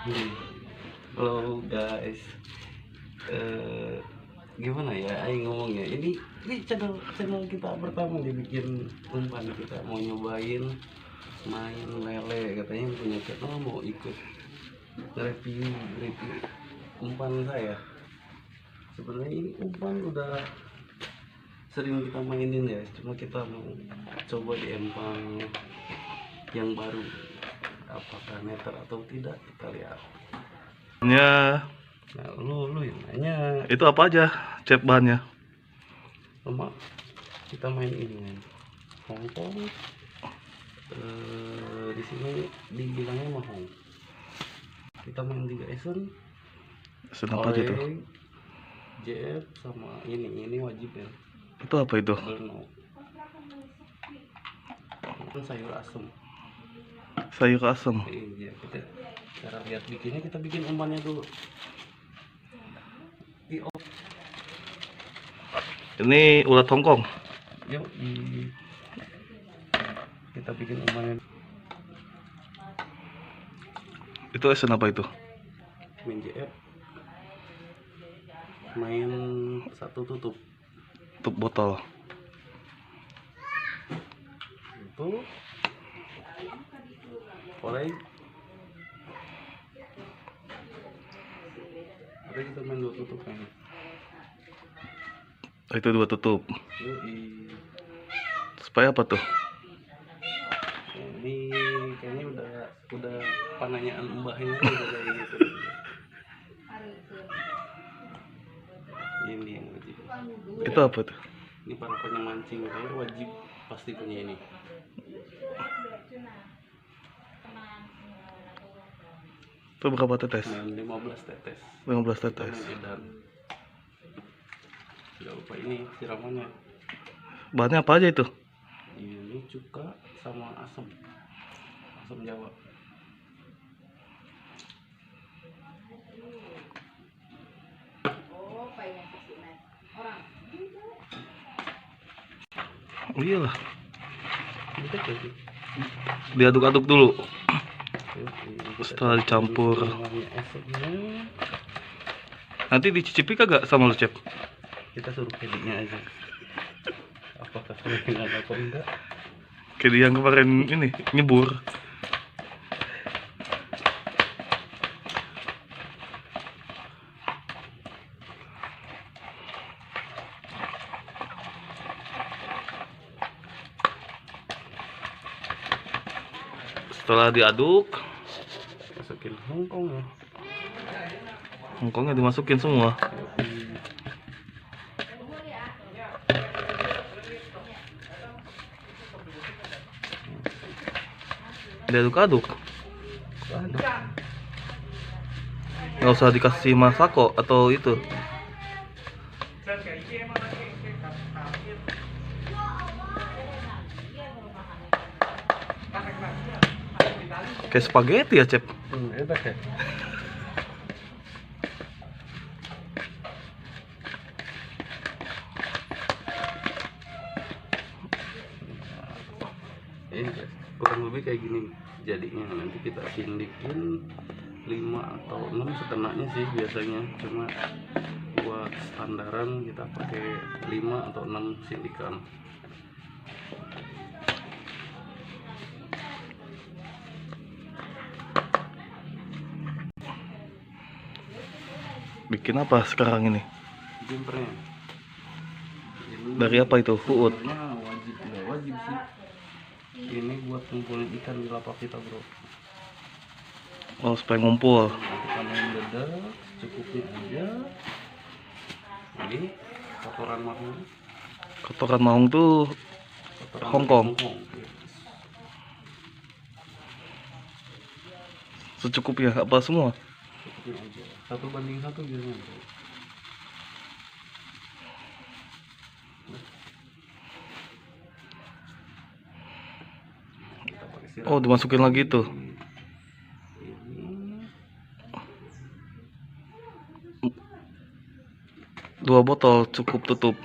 Halo guys, eh gimana ya Aing ngomongnya, ini channel kita pertama dibikin umpan. Kita mau nyobain main lele, katanya punya channel mau ikut review umpan saya. Sebenarnya ini umpan udah sering kita mainin ya, cuma kita mau coba di empang yang baru, apakah meter atau tidak, kita lihat. Ya, Nah, lu yang nanya. itu apa aja cep bahannya? Lama kita main ini kan, Hongkong. Di sini dibilangnya mahong. Kita main 3 Essen, Apa aja tuh? Oleh, JF, sama ini wajib ya, Itu apa itu? Berno. Itu sayur asem. Sayur asem. Iya, kita cara lihat bikinnya, kita bikin umpannya dulu. Ini ulat Hongkong. Yuk, kita bikin umpannya. Itu esen apa itu? Main JF, main satu tutup. Tutup botol. Itu oleh, ada kita main 2 tutup kan. Itu 2 tutup. Yoi. Supaya apa tuh? Ini kayaknya udah pananyaan mbahnya udah kayak gitu. Ini yang wajib. Itu apa tuh? Ini para penyemancing kayak wajib pasti punya ini. Itu berapa tetes? Main 15 tetes. 15 Kita tetes. main edan. Gak lupa ini siramannya. Bahannya apa aja itu? Ini cuka sama asam Jawa. Oh iyalah, Kita jadi diaduk-aduk dulu. Setelah dicampur, esennya, nanti dicicipi kagak sama lu cep? kita suruh kedinya aja. Apakah enak atau enggak? Kayak yang kemarin ini nyebur. Setelah diaduk, Masukin Hongkong ya. Hongkongnya dimasukin semua. Diaduk-aduk. Nggak usah dikasih masako atau itu. Kayak spaghetti ya cep. Enak ya. Ini guys, kurang lebih kayak gini jadinya. Nanti kita sindikin 5 atau 6 setengahnya sih biasanya, cuma buat standaran kita pakai 5 atau 6 sindikan. Bikin apa sekarang ini? Jumpernya Dari apa itu? Fuut. sebenarnya wajib, nggak wajib sih. Ini buat kumpulin ikan di lapak kita bro. Oh, supaya ngumpul. Nah, kita main dedak cukupnya aja. Ini kotoran mahung. Kotoran mahung tuh Kotoran Hongkong. Hongkong. Secukupnya apa semua? Cukupnya aja. 1:1 biasanya bro. Kita pakai sirap. Oh, dimasukin lagi tuh. Ini 2 botol cukup tutup.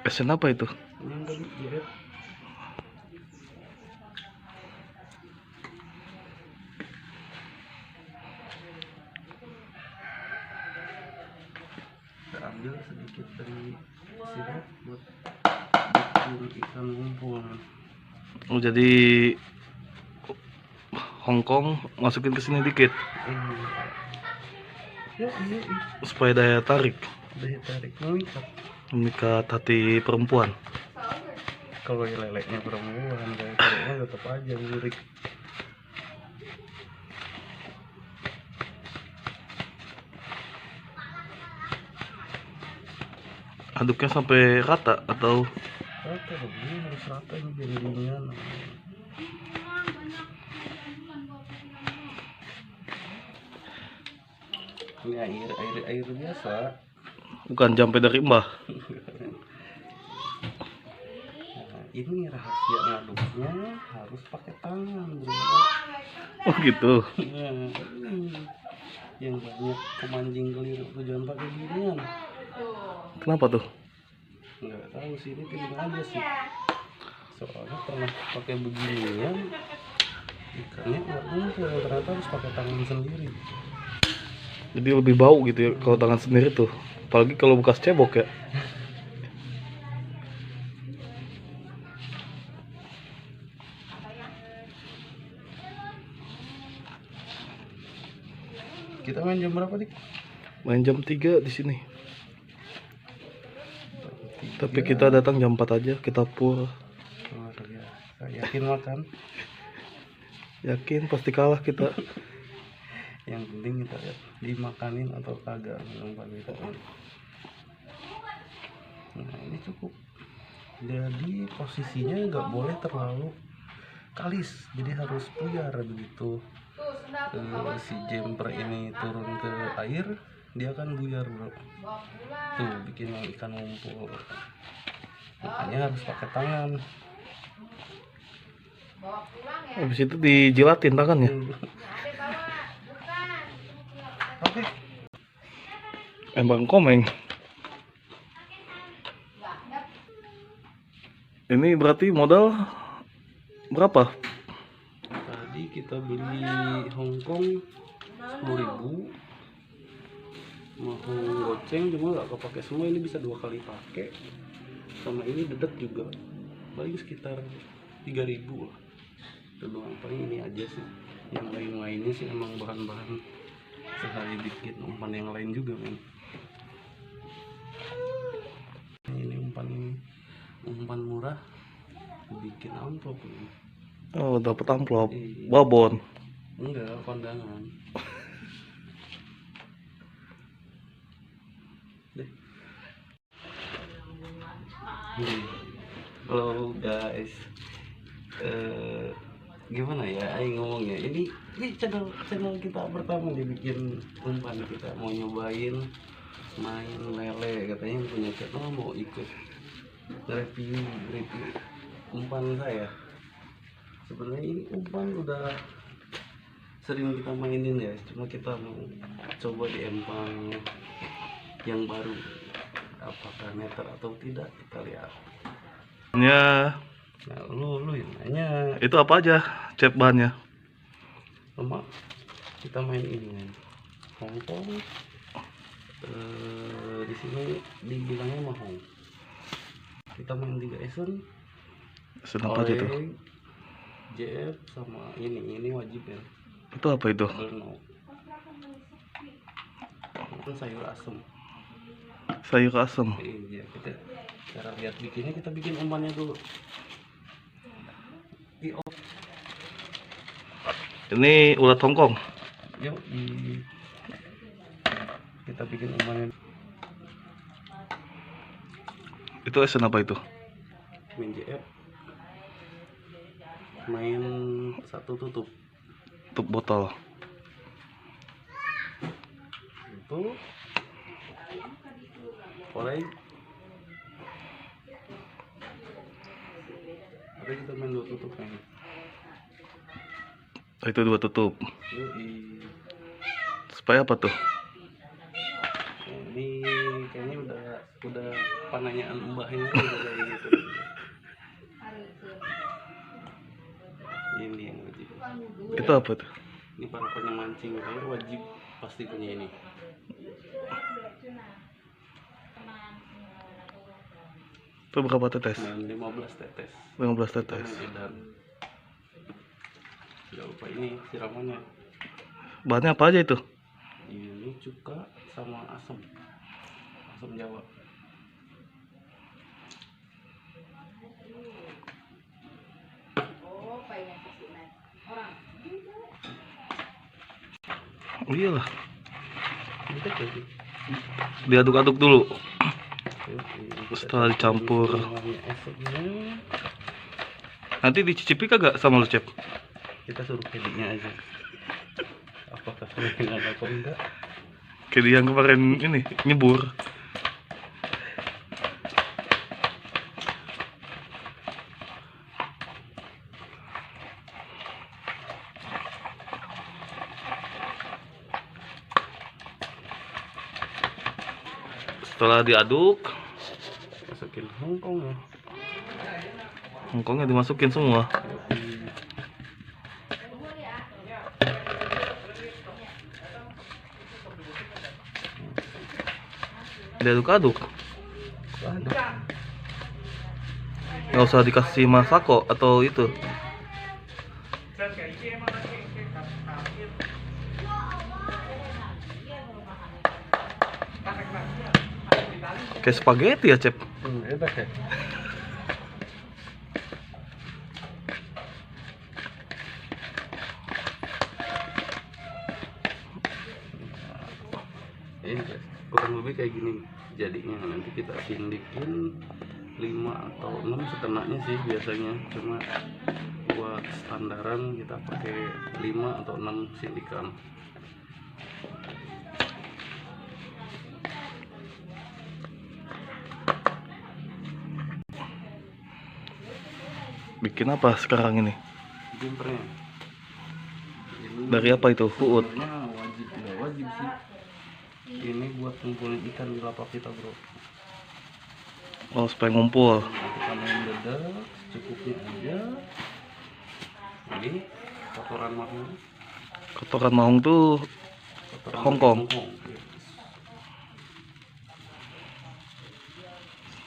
Esen apa itu? ini yang tadi JF. ambil sedikit dari sirup buat bikin ikan ngumpul. Oh, jadi Hongkong masukin ke sini dikit Ya, iya, supaya daya tarik daya tarik mengikat. memikat hati perempuan. Kalau leleknya perempuan, kayak cowoknya tetap aja lirik. Aduknya sampai rata atau Rata dong, ini harus rata nih biar dingin. Ini air biasa. bukan jampe dari mbah? Nah, ini rahasia ngaduknya harus pakai tangan, bro. Oh gitu. Nah, ini yang banyak pemancing keliru tuh, jangan pakai ginian. Kenapa tuh? Nggak tahu sih, ini feeling aja sih. Soalnya pernah pakai beginian, ikannya nggak muncul. Ternyata harus pakai tangan sendiri. Jadi lebih bau gitu ya kalau tangan sendiri tuh. Apalagi kalau bekas cebok ya. Kita main jam berapa, Dik? Main jam 3 di sini. Tapi kita datang jam 4 aja, kita pur. Luar biasa. Yakin makan? Yakin pasti kalah kita. Yang penting kita lihat dimakanin atau kagak umpan kita. Nah, ini cukup. Jadi posisinya nggak boleh terlalu kalis, jadi harus puyar begitu. Si jumper ini turun ke air, dia akan buyar, bro. Tuh bikin ikan ngumpul. Makanya harus pakai tangan. Habis itu dijilatin tangannya. Oke. Emang komeng. Ini berarti modal berapa? Tadi kita beli Hongkong 10.000. Mau goceng cuma nggak kepake semua, ini bisa 2 kali pakai. Sama ini dedet juga paling sekitar 3.000 lah. Itu doang, paling ini aja sih. Yang lain-lainnya sih emang bahan-bahan sehari bikin umpan yang lain juga, men. Ini umpan murah bikin amplop ini. Oh, dapat amplop. Iya. Babon. Enggak, kondangan. Deh. Halo guys. Gimana ya aing ngomongnya, ini channel kita pertama dibikin umpan. Kita mau nyobain main lele, katanya punya channel mau ikut review umpan saya. Sebenarnya ini umpan udah sering kita mainin ya, cuma kita mau coba di empang yang baru, apakah meter atau tidak, kita lihat. Ya, Nah, lu yang nanya. itu apa aja cep bahannya? Lama kita main ini kan Hongkong, di sini dibilangnya mahong. Kita main 3 Essen, Kenapa aja tuh? JF sama ini wajib ya. Itu apa itu? Berno. Itu sayur asem. Sayur asem. Iya, kita cara lihat bikinnya, kita bikin umpannya dulu. Ini ulat Hongkong. Yuk, kita bikin umpannya. Itu esen apa itu? Main JF, main 1 tutup. Tutup botol. Itu koreng. Ada kita main 2 tutup kan. Itu 2 tutup. Yoi. Supaya apa tuh? Ini kayaknya udah pananyaan mbahnya udah kayak gitu. Ini yang wajib. Itu apa tuh? Ini para penyemancing kayak wajib pasti punya ini. Itu berapa tetes? Main 15 tetes. 15 Kita tetes. main edan. Jangan lupa ini siramannya. Bahannya apa aja itu? Ini cuka sama asam. Asam Jawa. Oh iyalah, Kita jadi. diaduk-aduk dulu. Kita Setelah dicampur. semuanya esoknya. Nanti dicicipi kagak sama lu, Cep? Kita suruh kediknya aja. Apakah kemungkinan atau enggak? Kayak yang kemarin ini, nyebur. Setelah diaduk, Masukin Hongkong ya. hongkongnya dimasukin semua. Diaduk-aduk. Aduk. Nggak usah dikasih masako atau itu. Kayak spaghetti ya, Cep. Enak ya. Ini guys, kurang lebih kayak gini jadinya. Nanti kita sindikin 5 atau 6 setengahnya sih biasanya, cuma buat standaran kita pakai 5 atau 6 sindikan. Bikin apa sekarang ini? Jumpernya ini Dari apa itu? Uut. sebenarnya wajib, tidak wajib sih. Ini buat ngumpulin ikan di lapak kita, bro. Oh, supaya ngumpul. Kita main dedak cukupnya aja. Ini kotoran mahung. Kotoran mahung tuh Kotoran Hongkong. Hongkong.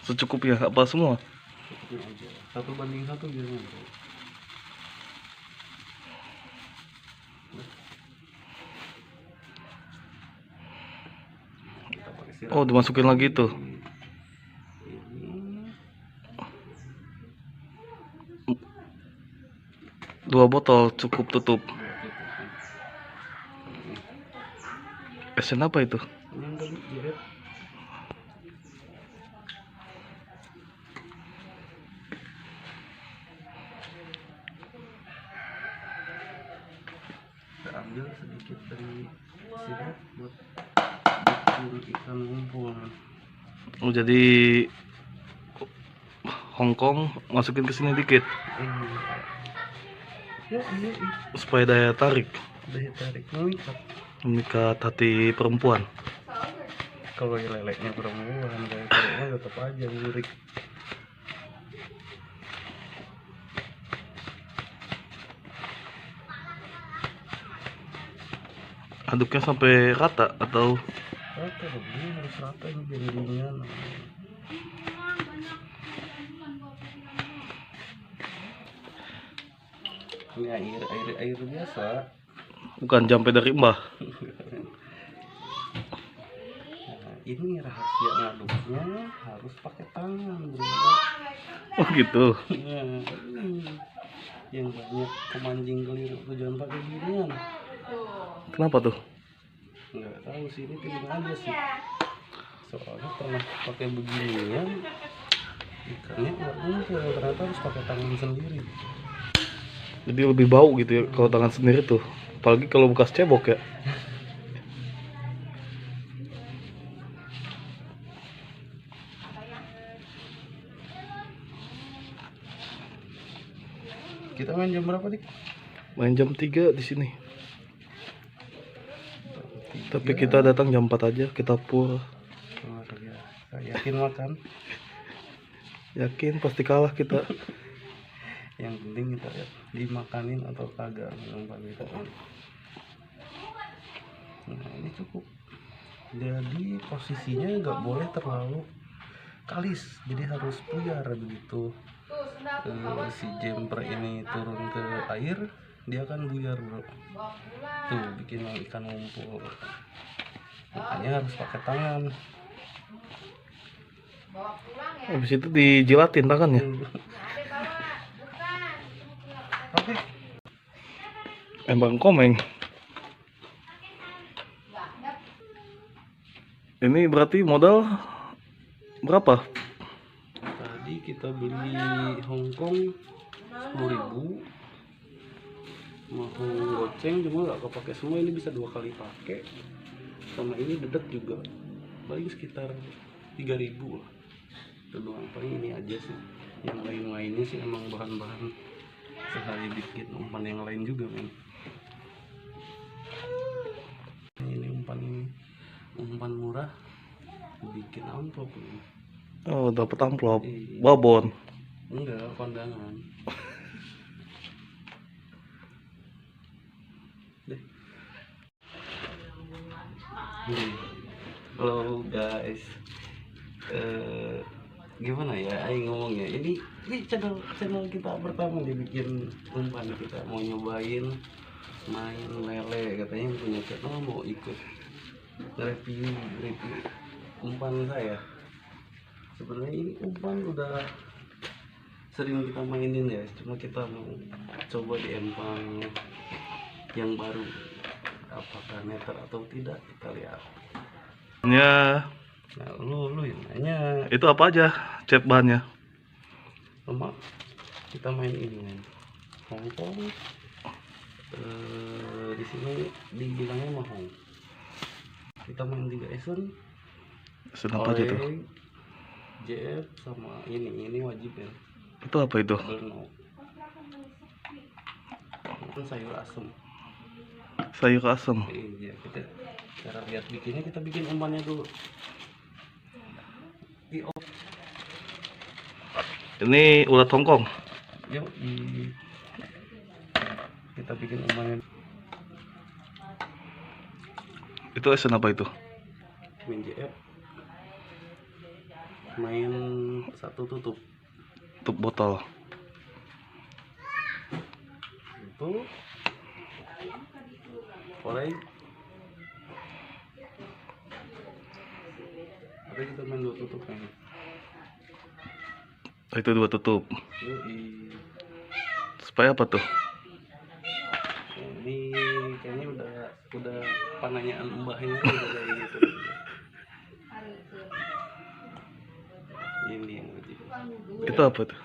secukupnya apa semua? Cukupnya aja. 1:1 biasanya, bro. Kita pakai siram. Oh, dimasukin lagi tuh. Ini 2 botol cukup tutup. Esen apa itu? ini yang tadi jahit. Kita ambil sedikit dari sirup buat bikin ikan ngumpul. Oh, jadi Hongkong masukin ke sini dikit Iya, supaya daya tarik, daya tarik mengikat. memikat hati perempuan. Kalau leleknya perempuan, daya tariknya tetap aja lirik. Aduknya sampai rata atau Rata dong, ini harus rata ini biar dingin. Ini air biasa. bukan jampe dari mbah? Nah, ini rahasia ngaduknya harus pakai tangan, bro. Oh gitu. Nah, ini yang banyak pemanjing keliru tuh, jangan pakai ginian. Kenapa tuh? Nggak tahu sih, ini feeling aja sih. Soalnya pernah pakai beginian, ikannya nggak muncul. Ternyata harus pakai tangan sendiri. Jadi lebih bau gitu ya kalau tangan sendiri tuh. Apalagi kalau bekas cebok ya. Kita main jam berapa, Dik? Main jam 3 di sini. Tapi kita datang jam 4 aja, kita pur. Luar biasa. Yakin makan? Yakin pasti kalah kita. Yang penting kita lihat dimakanin atau kagak, yang paling penting. Nah, ini cukup. Jadi posisinya nggak boleh terlalu kalis, jadi harus buyar begitu. Si jumper ini turun ke air, dia akan buyar bro. Tuh bikin ikan ngumpul, makanya harus pakai tangan. Habis itu dijilatin tangannya. Oke. Embang komeng. Ini berarti modal berapa? Tadi kita beli Hongkong 10.000, mau goceng cuma nggak kepake semua. Ini bisa 2 kali pakai, sama ini dedet juga paling sekitar 3.000 lah. Itu doang, paling ini aja sih. Yang lain-lainnya sih emang bahan-bahan sehari bikin umpan yang lain juga men. Ini umpan murah, bikin amplop men. Oh, dapat amplop. Iya. Babon. Enggak, kondangan. Deh. Halo guys. Gimana ya aing ngomongnya? Ini channel kita pertama dibikin umpan. Kita mau nyobain main lele, katanya punya channel mau ikut review umpan saya. Sebenarnya ini umpan udah sering kita mainin ya, cuma kita mau coba di empang yang baru, apakah neter atau tidak kita lihat. Ya, Nah lu yang nanya. itu apa aja cep bahannya? Lama kita main ini men, Hongkong. Di sini dibilangnya mahong. Kita main 3 Essen, Apa aja tuh? JF sama ini wajib ya. Itu apa itu? Berno. Itu sayur asem. Sayur asem. Iya, kita cara lihat bikinnya, kita bikin umpannya dulu. Ini ulat Hongkong. Yuk, kita bikin umpannya. Itu esen apa itu? Main JF, main 1 tutup. Tutup botol. Itu oleh ada kita main 2 tutup kan. Itu 2 tutup. Yoi. Supaya apa tuh? Ini kayaknya udah penanyaan mbahnya udah kayak gitu. Ini yang wajib. Itu apa tuh?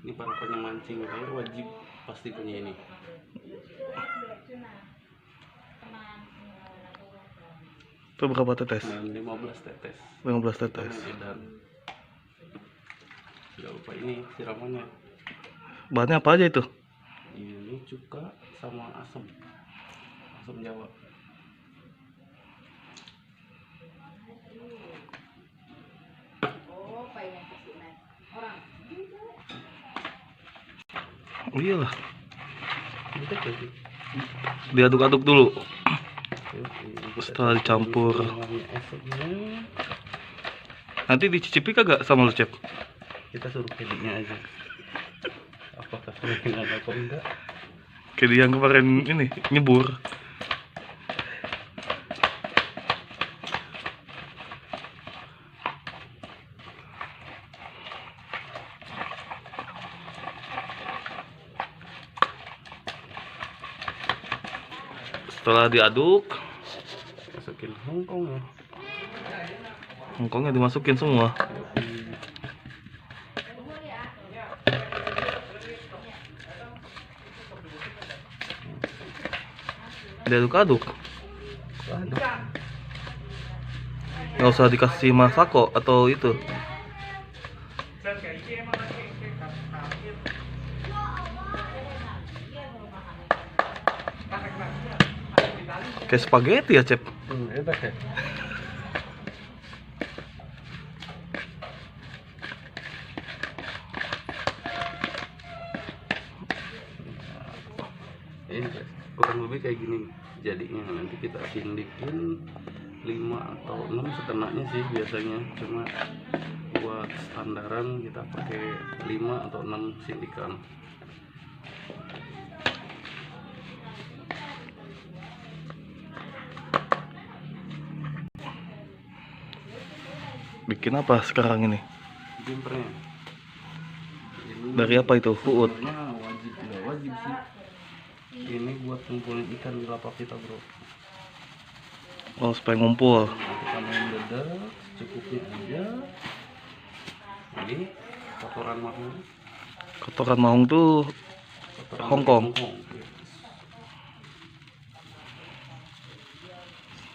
Ini para penyemancing kalau wajib pasti punya ini. Itu berapa tetes? Main 15 tetes. 15 Kita tetes. main edan. Jangan lupa ini siramannya. Bahannya apa aja itu? Ini cuka sama asam Jawa. Oh iyalah, Betul lagi. diaduk-aduk dulu. Yuk, Setelah dicampur. esennya. Nanti dicicipi kagak sama lu cep? Kita suruh kedinya aja. Apakah kemungkinan atau enggak? Kayak yang kemarin ini nyebur. Setelah diaduk, Masukin Hongkong ya. Hongkongnya dimasukin semua. Diaduk-aduk. Nggak usah dikasih masako atau itu. Kayak spaghetti ya cep. Enak ya. Ini kurang lebih kayak gini jadinya. Nanti kita sindikin 5 atau 6 setengahnya sih biasanya, cuma buat standaran kita pakai 5 atau 6 sindikan. Bikin apa sekarang ini? Jumpernya Dari apa itu? Fuud. sebenarnya wajib, nggak wajib sih, ini buat ngumpulin ikan di lapak kita bro. Oh, supaya ngumpul. Kita main dedak secukupnya aja. Ini kotoran mahung, Kotoran mahung tuh kotoran Hongkong. yes.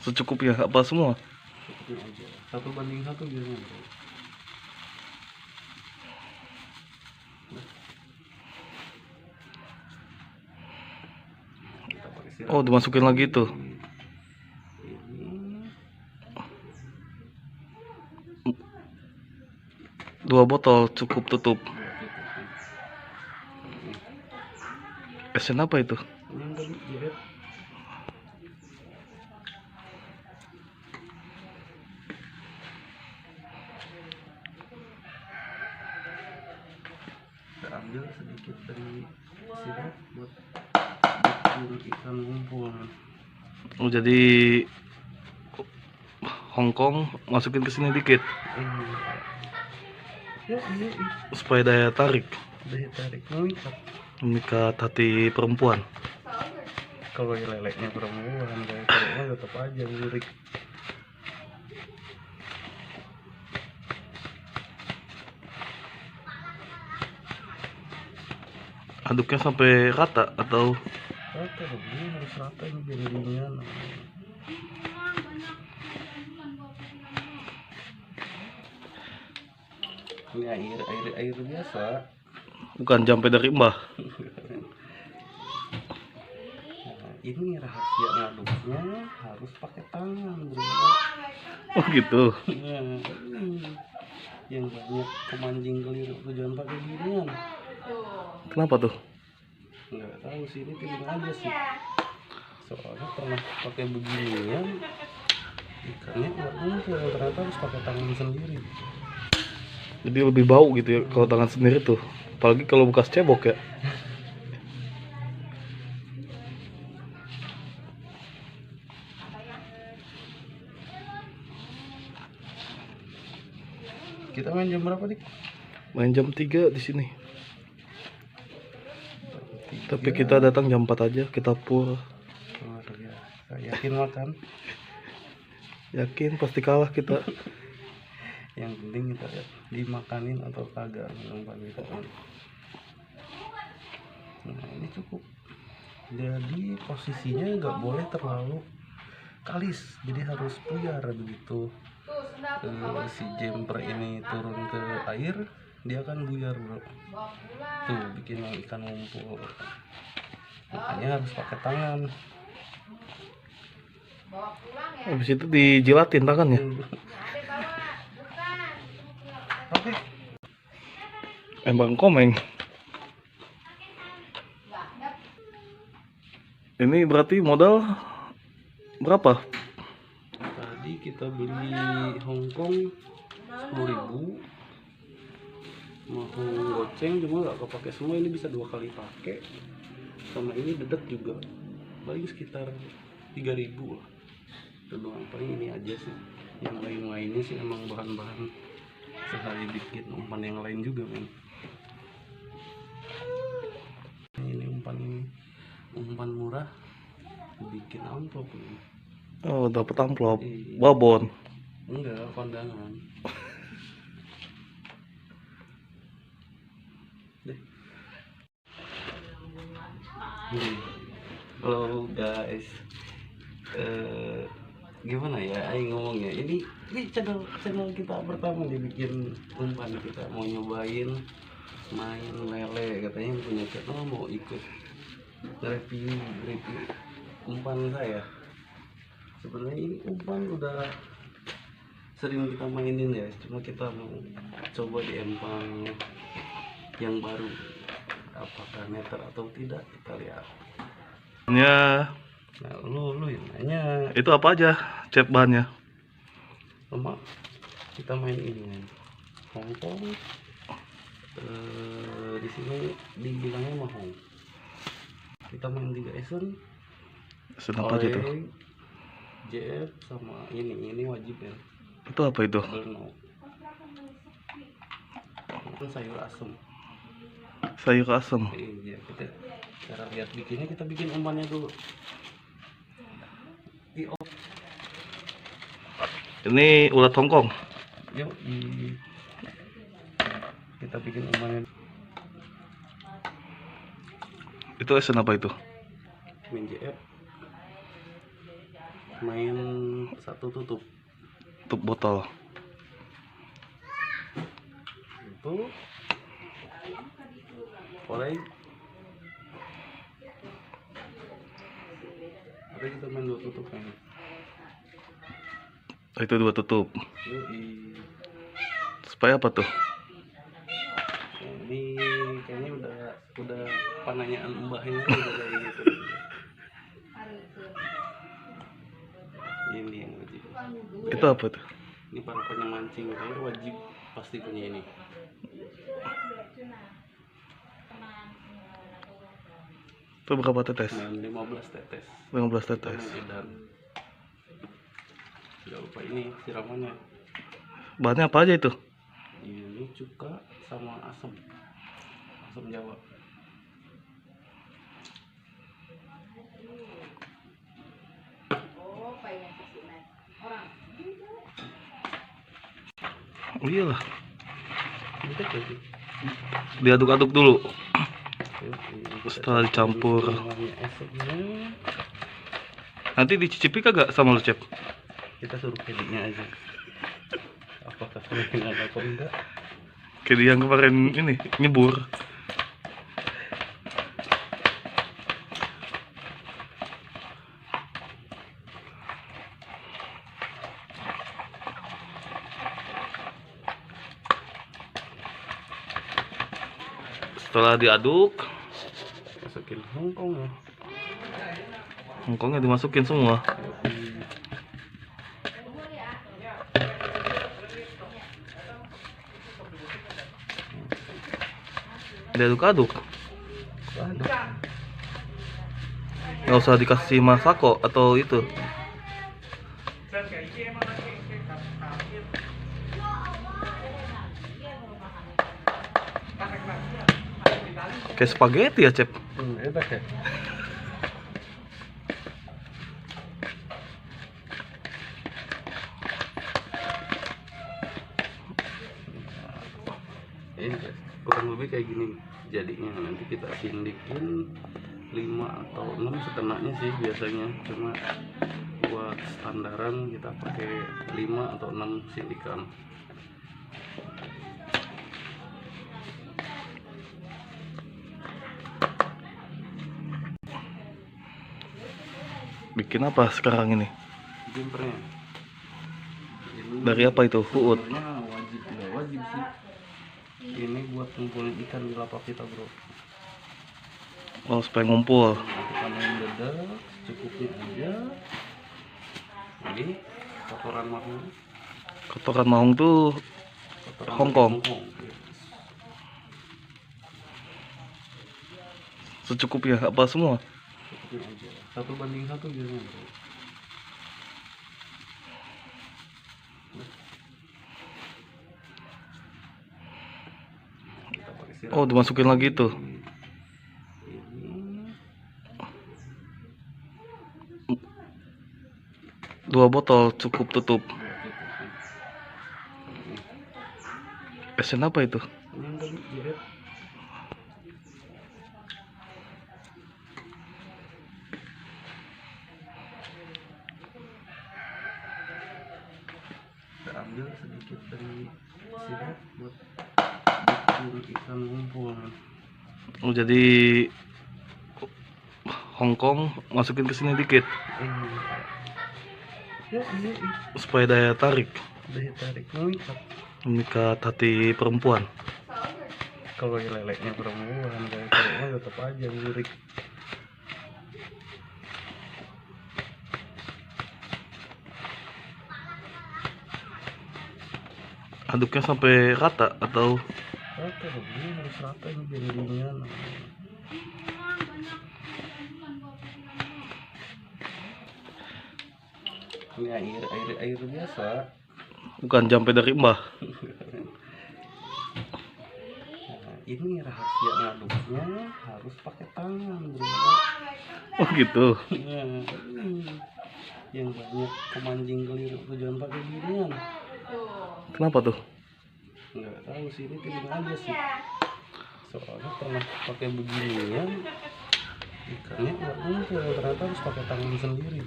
Secukupnya apa semua? Secukupnya aja, 1:1 biasanya bro. Kita pakai siram. Oh, dimasukin lagi tuh. Ini 2 botol cukup tutup. cukup. Esen apa itu? Ini yang tadi jiret. Kita ambil sedikit dari sirat buat bikin ikan ngumpul. Oh, jadi Hongkong masukin ke sini dikit Yuk, supaya daya tarik, daya tarik mengikat. memikat hati perempuan. Kalau leleknya perempuan, kayak cowoknya tetap aja lirik. Aduknya sampai rata atau Rata dong, ini harus rata ini biar ringan. Ini air biasa. bukan jampe dari mbah? Nah, ini rahasia ngaduknya harus pakai tangan bro. Oh gitu. Nah, yang banyak pemancing keliru jangan pakai ginian. Kenapa tuh? Nggak tahu sih, ini pilih aja sih. Soalnya pernah pakai beginian ikannya nggak muncul, ternyata harus pakai tangan sendiri. Jadi lebih bau gitu ya kalau tangan sendiri tuh. Apalagi kalau bekas cebok ya. Kita main jam berapa dik? Main jam 3 di sini. Tapi 3. kita datang jam 4 aja, kita pur. Luar biasa. Yakin makan? Yakin pasti kalah kita. Yang penting kita lihat dimakanin atau kagak umpan kita kan. Nah ini cukup. Jadi posisinya nggak boleh terlalu kalis, jadi harus puyar begitu. Si jumper ini turun ke air, dia akan buyar bro. Tuh bikin ikan ngumpul. Makanya harus pakai tangan. Habis itu dijilatin tangannya. Oke. Emang komeng. Ini berarti modal berapa? Tadi kita beli Hongkong 10.000. Mau goceng cuma nggak kepake semua, ini bisa 2 kali pakai. Sama ini dedak juga paling sekitar 3.000 lah. Itu doang, paling ini aja sih. Yang lain-lainnya sih emang bahan-bahan sekali bikin umpan yang lain juga men. Ini umpan murah bikin amplop men. Oh, dapat amplop. Iya. Babon. Enggak, kondangan. Deh. Halo guys. Gimana ya aing ngomongnya, ini channel kita pertama dibikin umpan. Kita mau nyobain main lele, katanya punya channel mau ikut review umpan saya. Sebenarnya ini umpan udah sering kita mainin ya, cuma kita mau coba di empang yang baru, apakah meter atau tidak kita lihat. Ya, Nah lu yang nanya itu apa aja chat bahannya? lemak, kita main ini kan. Hongkong. Di sini dibilangnya mahong. Kita main Liga Essen. Apa aja tuh? JF sama ini wajib ya. Itu apa itu? Belno. Itu sayur asem. Sayur asem. Iya, kita cara lihat bikinnya, kita bikin umpannya dulu. Ini ulat Hongkong. Yuk, kita bikin umpannya. Itu esen apa itu? Main JF. Main satu tutup. Tutup botol. Itu. Oleh. Ada kita main dua tutup kan. Itu 2 tutup. Yuk, Supaya apa tuh? ini kayaknya udah pananyaan mbahnya udah kayak gitu. Ini yang wajib. Itu apa tuh? Ini para penyemancing air wajib pasti punya ini. Itu berapa tetes? Main 15 tetes. 15 Kita tetes. main edan. Jangan lupa ini siramannya. Bahannya apa aja itu? Ini cuka sama asam. Asam Jawa. Oh iyalah. Ini kan jadi. Diaduk-aduk dulu. Kita Setelah dicampur. campurin esennya. Nanti dicicipi kagak sama lu, Cep? Kita suruh kediknya aja. Apakah kemungkinan atau enggak? Kayak yang kemarin ini nyebur. Setelah diaduk, Masukin Hongkong ya. Hongkongnya dimasukin semua. Diaduk-aduk. Nggak usah dikasih masako atau itu. Kayak spaghetti ya, Cep. Enak ya. Ini guys, kurang lebih kayak gini jadinya. Nanti kita sindikin 5 atau 6 setengahnya sih biasanya, cuma buat standaran kita pakai 5 atau 6 sindikan. Bikin apa sekarang ini? Jumpernya Dari apa itu? Huut. sebenarnya wajib, nggak wajib sih. Ini buat ngumpulin ikan di lapak kita, bro. Oh, supaya ngumpul. Kita main dada cukupnya aja. Ini kotoran mahung. Kotoran mahung tuh Kotoran Hongkong. Hongkong. Secukupnya apa semua? Cukupnya aja. 1:1 biasanya, bro. Kita pakai siram. Oh, dimasukin lagi tuh. Ini 2 botol cukup tutup. Esen apa itu? ini yang tadi jahit. Kita ambil sedikit dari sirup buat bikin ikan ngumpul. Oh, jadi Hongkong masukin ke sini dikit Iya. supaya daya tarik Daya tarik mengikat. memikat hati perempuan. Kalau leleknya perempuan, kayak cowoknya tetap aja lirik. Aduknya sampai rata atau Rata dong, ini harus rata ini biar ringan. Ini air biasa. bukan jampe dari mbah? Nah, ini rahasia ngaduknya harus pakai tangan, bro. Oh gitu. Nah, ini yang banyak pemancing keliru tuh jangan pakai ginian. Kenapa tuh? Nggak tahu sih, ini feeling aja sih. Soalnya pernah pakai beginian, ikannya nggak muncul. Ternyata harus pakai tangan sendiri.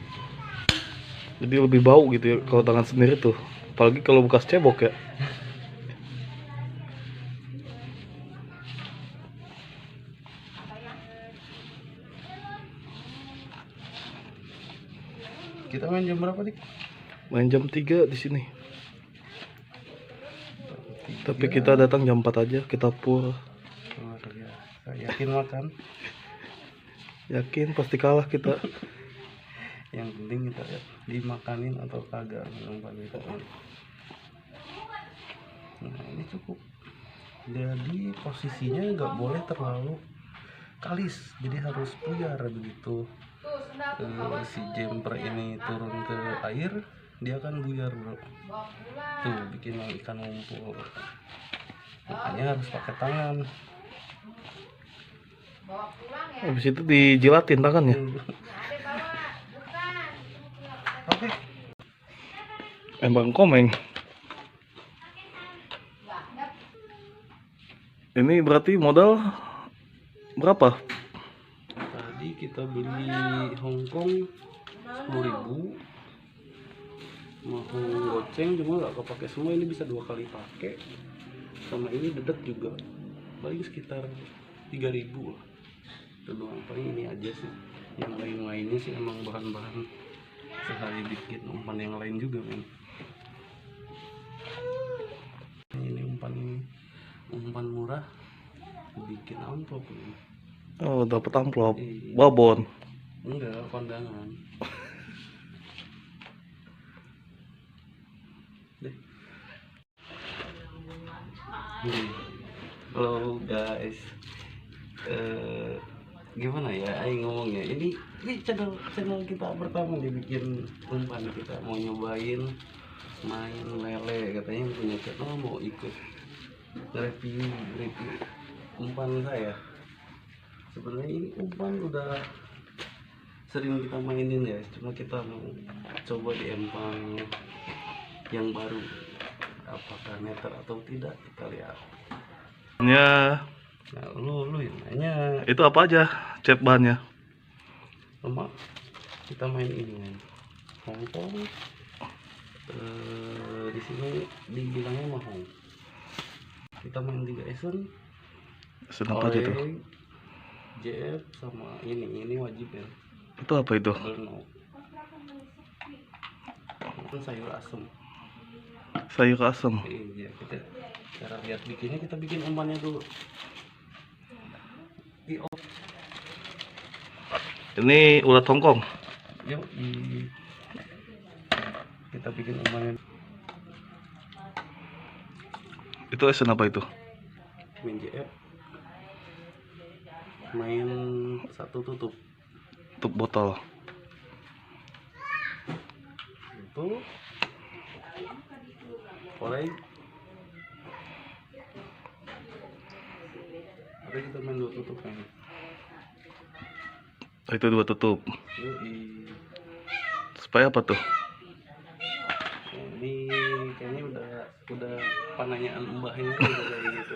Jadi lebih bau gitu ya kalau tangan sendiri tuh. Apalagi kalau bekas cebok ya. Kita main jam berapa, Dik? Main jam 3 di sini. Tapi kita datang jam 4 aja, kita pur. Luar biasa. Yakin makan? Yakin pasti kalah kita. Yang penting kita dimakanin atau kagak umpan kita. Nah ini cukup. Jadi posisinya nggak boleh terlalu kalis, jadi harus puyar begitu. Si jumper ini turun ke air, dia akan buyar, bro. Tuh bikin ikan ngumpul. Makanya harus pakai tangan. Habis itu dijilatin tangannya. Oke. Emang komeng. Ini berarti modal berapa? Tadi kita beli Hongkong 10.000. Mau goceng cuma nggak kepake semua, ini bisa 2 kali pakai. Sama ini dedet juga paling sekitar 3.000 lah. Itu doang, paling ini aja sih. Yang lain-lainnya sih emang bahan-bahan sehari bikin umpan yang lain juga, men. Ini umpan murah bikin amplop ini. Oh, dapat amplop. Iya. Babon. Enggak, kondangan. Halo guys, gimana ya aing ngomongnya, ini channel kita pertama dibikin umpan. Kita mau nyobain main lele, katanya punya channel mau ikut review umpan saya. Sebenarnya ini umpan udah sering kita mainin ya, cuma kita mau coba di empang yang baru, apakah meter atau tidak kita lihat. Ya, Nah, lu yang nanya. itu apa aja cat bahannya? Sama kita main ini, men. Hongkong. Di sini dibilangnya mahong. Kita main 3 esen. Apa aja tuh? JF sama ini wajib ya. Itu apa itu? Belno. Itu sayur asem. Sayur asem. Iya, kita cara lihat bikinnya, kita bikin umpannya dulu. Ini ulat Hongkong. Yuk, kita bikin umpannya. Itu esen apa itu? Main JF. Main 1 tutup. Tutup botol. Itu koreng. Ada kita main 2 tutup kan. Itu 2 tutup. Yoi. Supaya apa tuh? Ini kayaknya udah pananyaan mbahnya udah kayak gitu.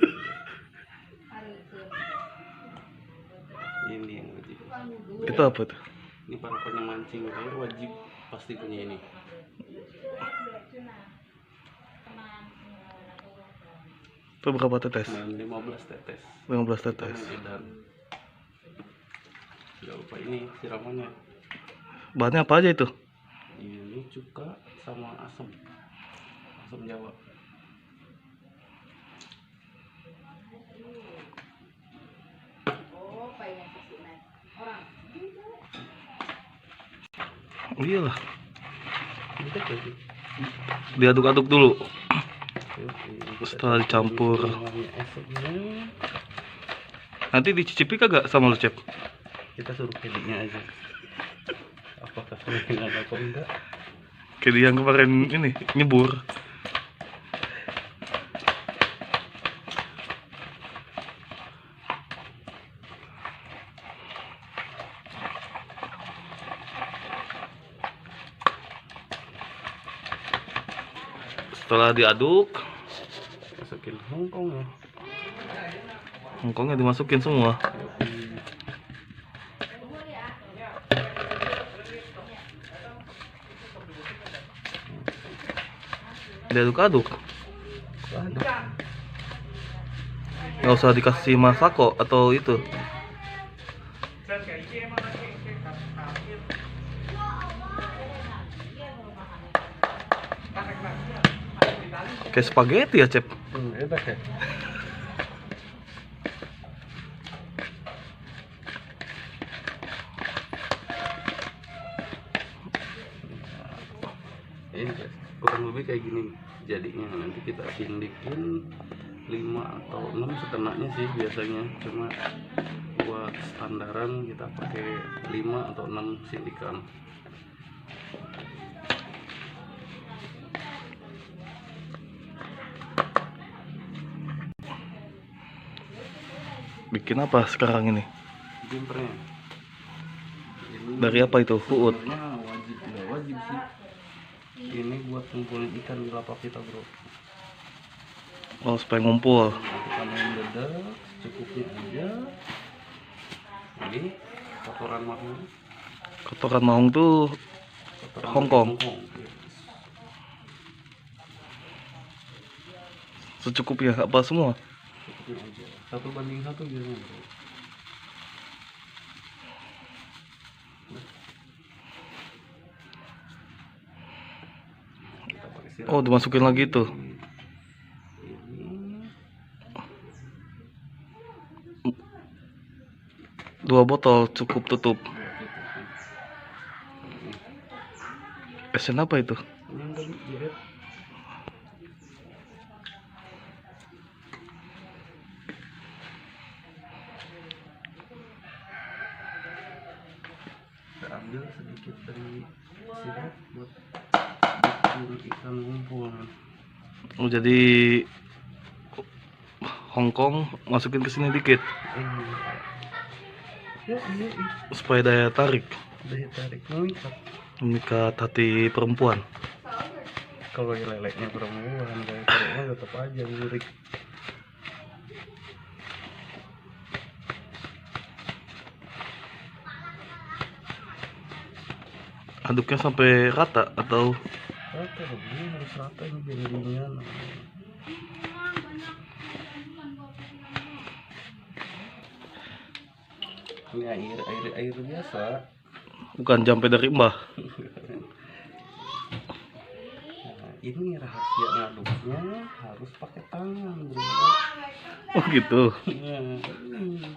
Ini yang wajib. Itu apa tuh? Ini para penyemancing air wajib pasti punya ini. Itu berapa tetes? Main 15 tetes. 15 Kita tetes. main edan. Gak lupa ini siramannya. Bahannya apa aja itu? Ini cuka sama asam Jawa. Iyalah. Kita jadi Diaduk-aduk dulu. Setelah dicampur. Namanya esoknya Nanti dicicipi kagak sama lu, Cep? kita suruh kedinya aja. Apakah kemungkinan atau enggak? Kayak yang kemarin ini nyebur. Setelah diaduk, Masukin Hongkong ya. Hongkongnya dimasukin semua. Diaduk-aduk. Nggak usah dikasih masako atau itu. Kayak spaghetti ya, Cep. Enak ya. Ini guys, kurang lebih kayak gini jadinya. Nanti kita sindikin 5 atau 6 setengahnya sih biasanya, cuma buat standaran kita pakai 5 atau 6 sindikan. Bikin apa sekarang ini? Jumpernya Dari apa itu? Fuud. sebenarnya wajib, nggak wajib sih. Ini buat ngumpulin ikan di lapak kita, bro. Oh, supaya ngumpul. Kita main dedak cukupnya aja. Ini kotoran mahung. Kotoran mahung tuh Kotoran Hongkong. Yes. Secukupnya apa semua? Cukupnya aja. 1:1 biasanya, bro. Kita pakai siram. Oh, dimasukin lagi tuh. Ini 2 botol cukup tutup. Esen apa itu? ini yang tadi jahit. Kita ambil sedikit dari sirup buat bikin ikan ngumpul. Oh, jadi Hongkong masukin ke sini dikit Iya, supaya daya tarik, daya tarik mengikat. memikat hati perempuan. Kalau leleknya perempuan, daya tariknya tetap aja lirik. Aduknya sampai rata atau Rata dong, ini harus rata ini biar ringan. Ini air biasa. bukan jampe dari mbah? Nah, ini rahasia ngaduknya harus pakai tangan, bro. Oh gitu. Nah, ini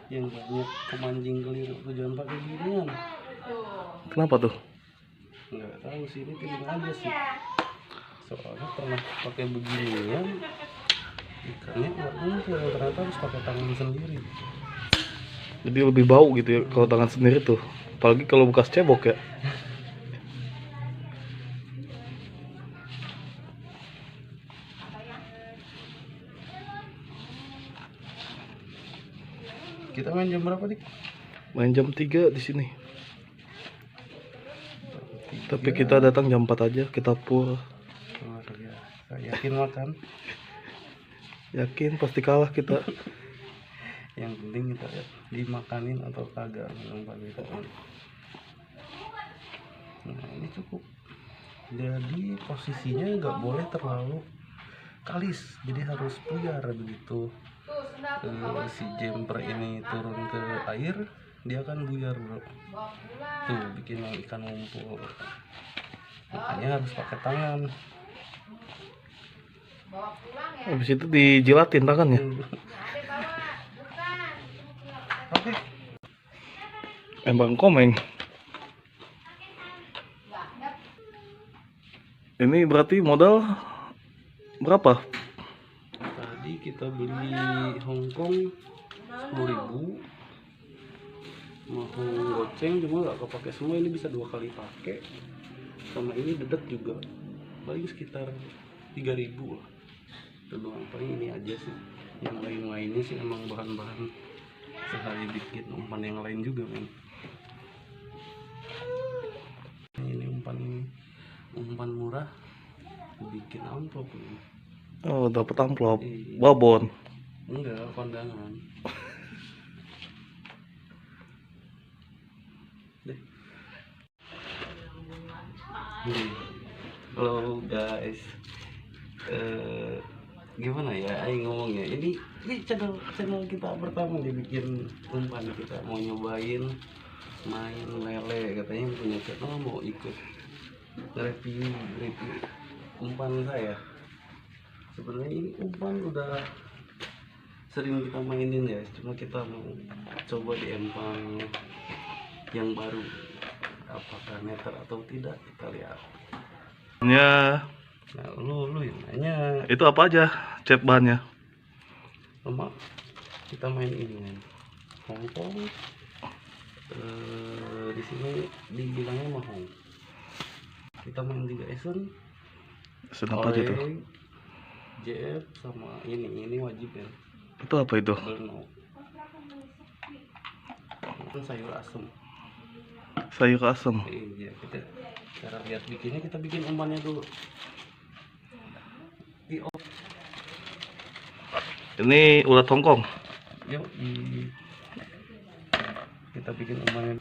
yang banyak pemancing keliru tuh, jangan pakai ginian. Kenapa tuh? Nggak tahu sih, ini feeling aja sih. Soalnya pernah pakai beginian, ikannya nggak muncul. Ternyata harus pakai tangan sendiri. Jadi lebih bau gitu ya kalau tangan sendiri tuh. Apalagi kalau bekas cebok ya. Kita main jam berapa, Dik? Main jam 3 di sini. Tapi kita datang jam 4 aja, kita pur. Luar biasa. Yakin makan? Yakin pasti kalah kita. Yang penting kita lihat dimakanin atau kagak, yang paling penting. Nah, ini cukup. Jadi posisinya nggak boleh terlalu kalis, jadi harus puyar begitu. Si jumper ini turun ke air, dia akan buyar, bro. Tuh bikin yang ikan ngumpul. Makanya harus pakai tangan. Habis itu dijilatin tangannya. Oke. Emang komeng. Ini berarti modal Berapa? Tadi kita beli Hongkong 10.000. Mau goceng cuma nggak kepake semua, ini bisa 2 kali pakai. Sama ini dedet juga paling sekitar 3.000 lah. Itu doang, paling ini aja sih. Yang lain-lainnya sih emang bahan-bahan sehari bikin umpan yang lain juga men. Ini umpan murah bikin amplop nih. Oh, dapat amplop. Iya. Babon. Enggak, kondangan. Deh. Halo guys. Gimana ya aing ngomongnya, ini channel kita pertama dibikin umpan, kita mau nyobain main lele, katanya punya channel mau ikut review umpan saya. Sebenarnya ini umpan udah sering kita mainin ya, cuma kita mau coba di empang yang baru, apakah meter atau tidak kita lihat Ya, nah. Lu yang nanya itu apa aja cep bahannya? sama kita main ini kan Hongkong, di sini dibilangnya mahong. Kita main Liga Essen, Senapa aja tuh? JF sama ini wajib ya. Itu apa itu? Berno kan sayur asem. Sayur asem. Iya, kita cara lihat bikinnya, kita bikin umpannya dulu. Ini ulat Hongkong. Yuk, kita bikin umpannya.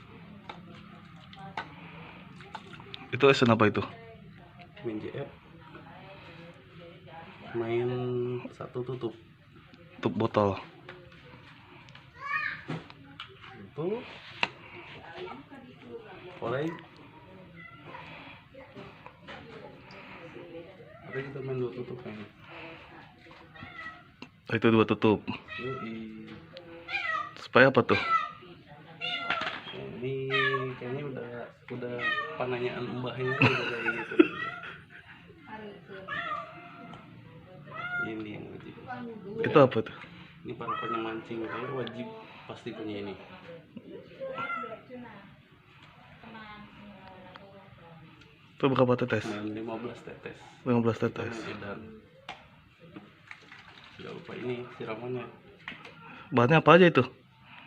Itu esen apa itu? Main JF, main satu tutup Botol. itu oleh ada, kita main 2 tutup kan. Itu 2 tutup. Yoi. Supaya apa tuh? Ini kayaknya udah penanyaan mbahnya udah kayak gitu. Ini yang wajib. Itu apa tuh? Ini para penyemancing kalau wajib pasti punya ini. Itu berapa tetes? Main 15 tetes. 15 Kita tetes. main edan. Jangan lupa ini siramannya. Bahannya apa aja itu?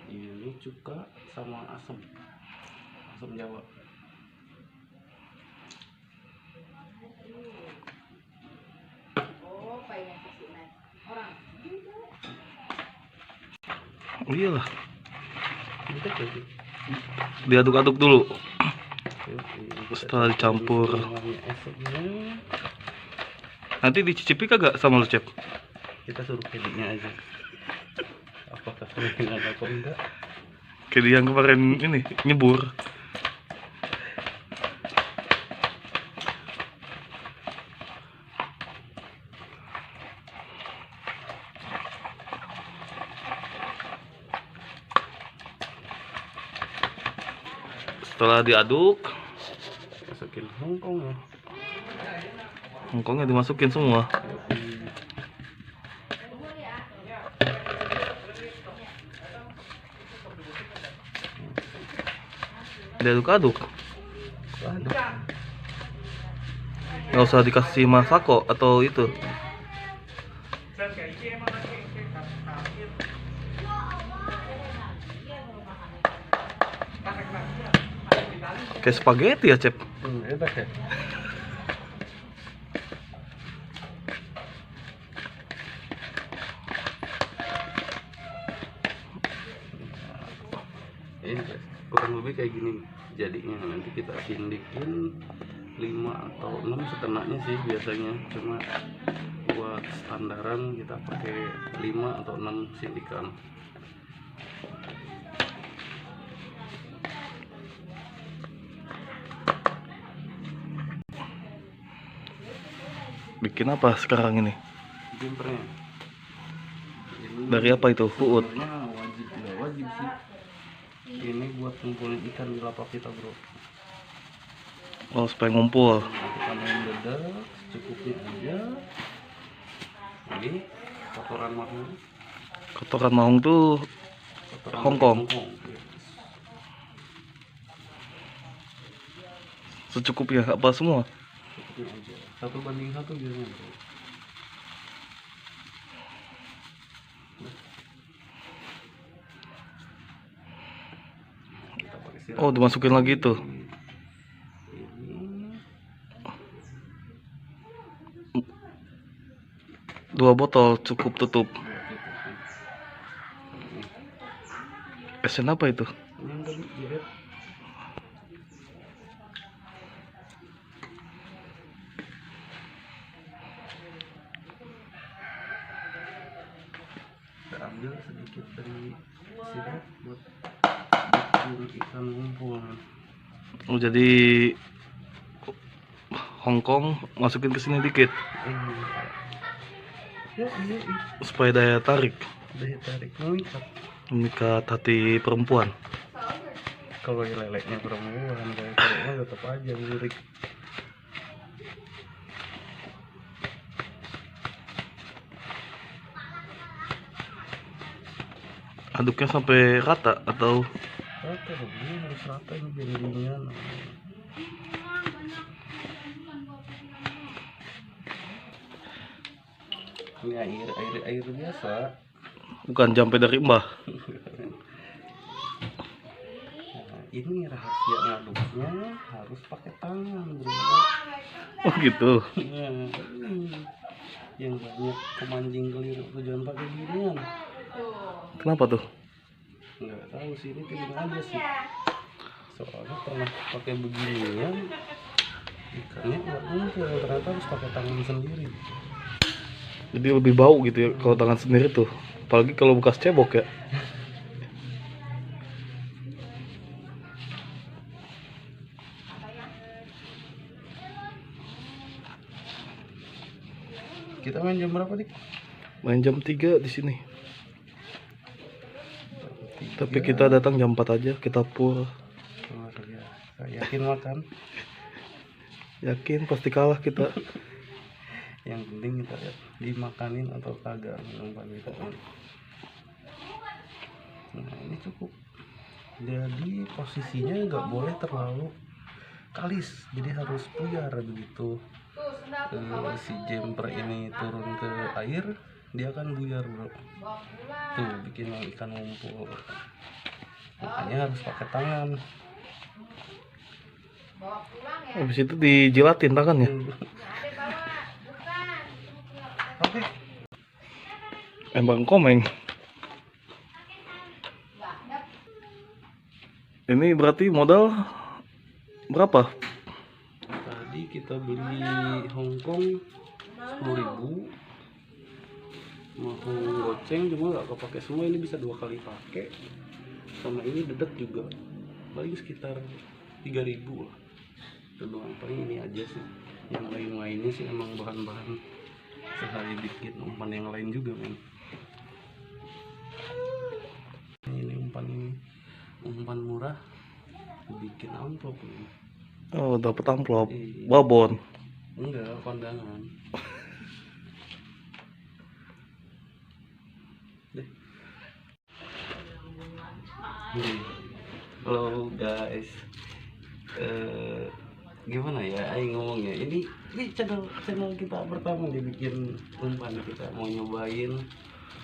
Ini cuka sama asam Jawa. Oh iyalah, Kita jadi diaduk-aduk dulu. kita Setelah dicampur, namanya esennya. nanti dicicipi kagak sama lu cep? Kita suruh kedinya aja. Apakah kemungkinan atau enggak? Kayak yang kemarin ini nyebur. Setelah diaduk, Masukin Hongkong ya. Hongkongnya dimasukin semua. Diaduk-aduk. Nggak usah dikasih masako atau itu. Kayak spaghetti ya, Cep. Enak ya. Ini kurang lebih kayak gini jadinya. Nanti kita sindikin 5 atau 6 sekenanya sih biasanya, cuma buat standaran kita pakai 5 atau 6 sindikan. Bikin apa sekarang ini? Jumpernya Dari apa itu? Uut. wajib, nggak wajib sih. Ini buat ngumpulin ikan di lapak kita, bro. Oh, supaya ngumpul. Nah, kita main dedak secukupnya aja. Ini kotoran mahung. Kotoran mahung tuh Kotoran Hong Kong. Hongkong. secukupnya apa semua. Cukupnya aja. 1:1 biasanya bro. Kita pakai sirap. Oh, dimasukin lagi tuh. Ini 2 botol cukup tutup. Esen apa itu? yang tadi jeret. Kita ambil sedikit dari sirap buat bikin ikan ngumpul. Oh, jadi Hongkong masukin ke sini dikit Yuk, supaya daya tarik, daya tarik mengikat. memikat hati perempuan. Kalau leleknya perempuan, kayak cowoknya tetap aja lirik. Aduknya sampai rata atau Rata dong, ini harus rata ini biar ringan. Ini air biasa. bukan jampe dari mbah? Nah, ini rahasia ngaduknya harus pakai tangan bro. Oh gitu. Nah, ini yang banyak pemancing keliru tujuan pakai ginian. Kenapa tuh? Nggak tahu sih, ini feeling aja sih. Soalnya pernah pakai beginian, ikannya nggak ngumpul, ternyata harus pakai tangan sendiri. Jadi lebih bau gitu ya kalau tangan sendiri tuh. Apalagi kalau bekas cebok ya. Kita main jam berapa dik? Main jam 3 di sini. Tapi kita datang jam 4 aja, kita pur. Luar biasa. Yakin makan? Yakin pasti kalah kita. Yang penting kita lihat dimakanin atau kagak umpan kita. Nah ini cukup. Jadi posisinya nggak boleh terlalu kalis, jadi harus puyar begitu. Si jumper ini turun ke air, dia akan buyar bro. Tuh bikin ikan ngumpul. Makanya harus pakai tangan. Habis itu dijilatin tangannya. Oke. Emang komeng. Ini berarti modal berapa? Tadi kita beli Hongkong 10.000. Mau goceng cuma nggak kepake semua, ini bisa 2 kali pakai. Sama ini dedet juga. Paling sekitar 3.000 lah. Itu doang, paling ini aja sih. Yang lain-lainnya sih emang bahan-bahan sehari bikin umpan yang lain juga men. Ini umpan murah bikin amplop nih. Oh, dapat amplop. Iya. Babon. Enggak, kondangan. Deh. Halo guys. Gimana ya aing ngomongnya, ini channel kita pertama dibikin umpan. Kita mau nyobain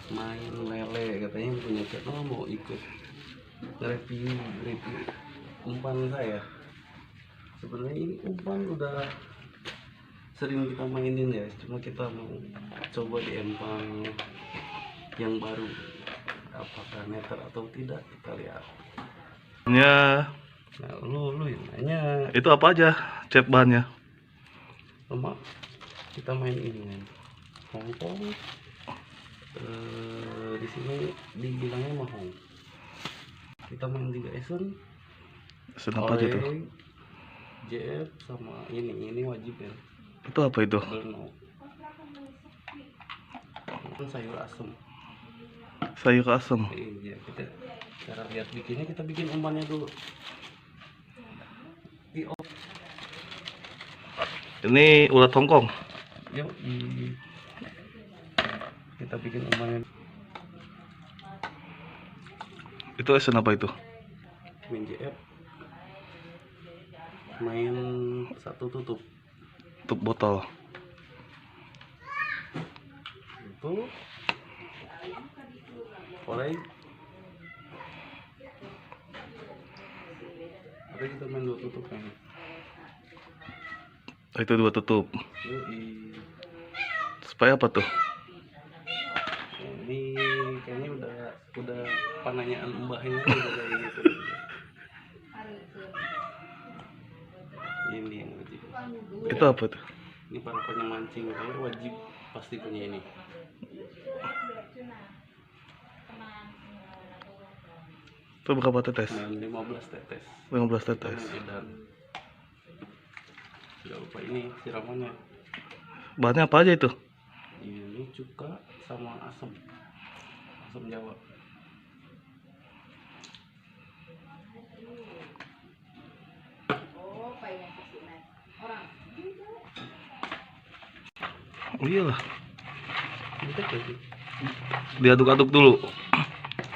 main lele, katanya punya channel mau ikut review umpan saya. Sebenarnya ini umpan udah sering kita mainin ya, cuma kita mau coba di empang yang baru, apakah neter atau tidak kita lihat. Ya, Nah lu yang nanya. itu apa aja cat bahannya? Lemak kita main ini kan Hongkong. Di sini dibilangnya mahong. Kita main 3 esen. Kenapa aja tuh? JF sama ini wajib ya. Itu apa itu? Belno. Kan sayur asem. Sayur asem. Iya, kita cara lihat bikinnya, kita bikin umpannya dulu. Ini ulat Hongkong. Yuk kita bikin umpannya. Itu esen apa itu? Main JF, main satu tutup Tutup botol. itu oleh ada kita main dua tutup kan. Itu 2 tutup. Yoi. Supaya apa tuh? Ini kayaknya udah penanyaan mbahnya udah kayak gitu. Ini yang wajib. Itu apa tuh? Ini para penyemancing kan wajib pasti punya ini. Itu berapa tetes? Main 15 tetes. 15 Kita tetes. main edan. Jangan lupa ini siramannya. Bahannya apa aja itu? Ini cuka sama asam Jawa. Oh iyalah, Kita kasih. diaduk-aduk dulu.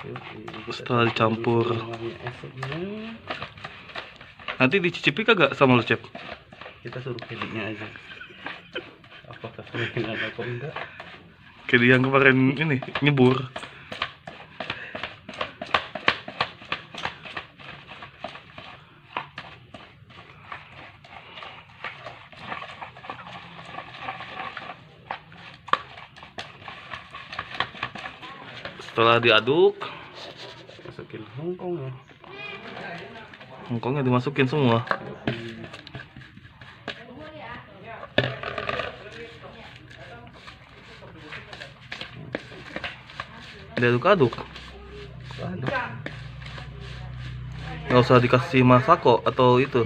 Yuk, Setelah dicampur. esoknya Nanti dicicipi kagak sama lu, Cep? kita suruh kedinya aja. Apakah mungkin ada apa enggak? Kayak yang kemarin ini nyebur. Setelah diaduk, Masukin Hongkong ya. Hongkongnya dimasukin semua. Diaduk-aduk. Aduk. Nggak usah dikasih masako atau itu.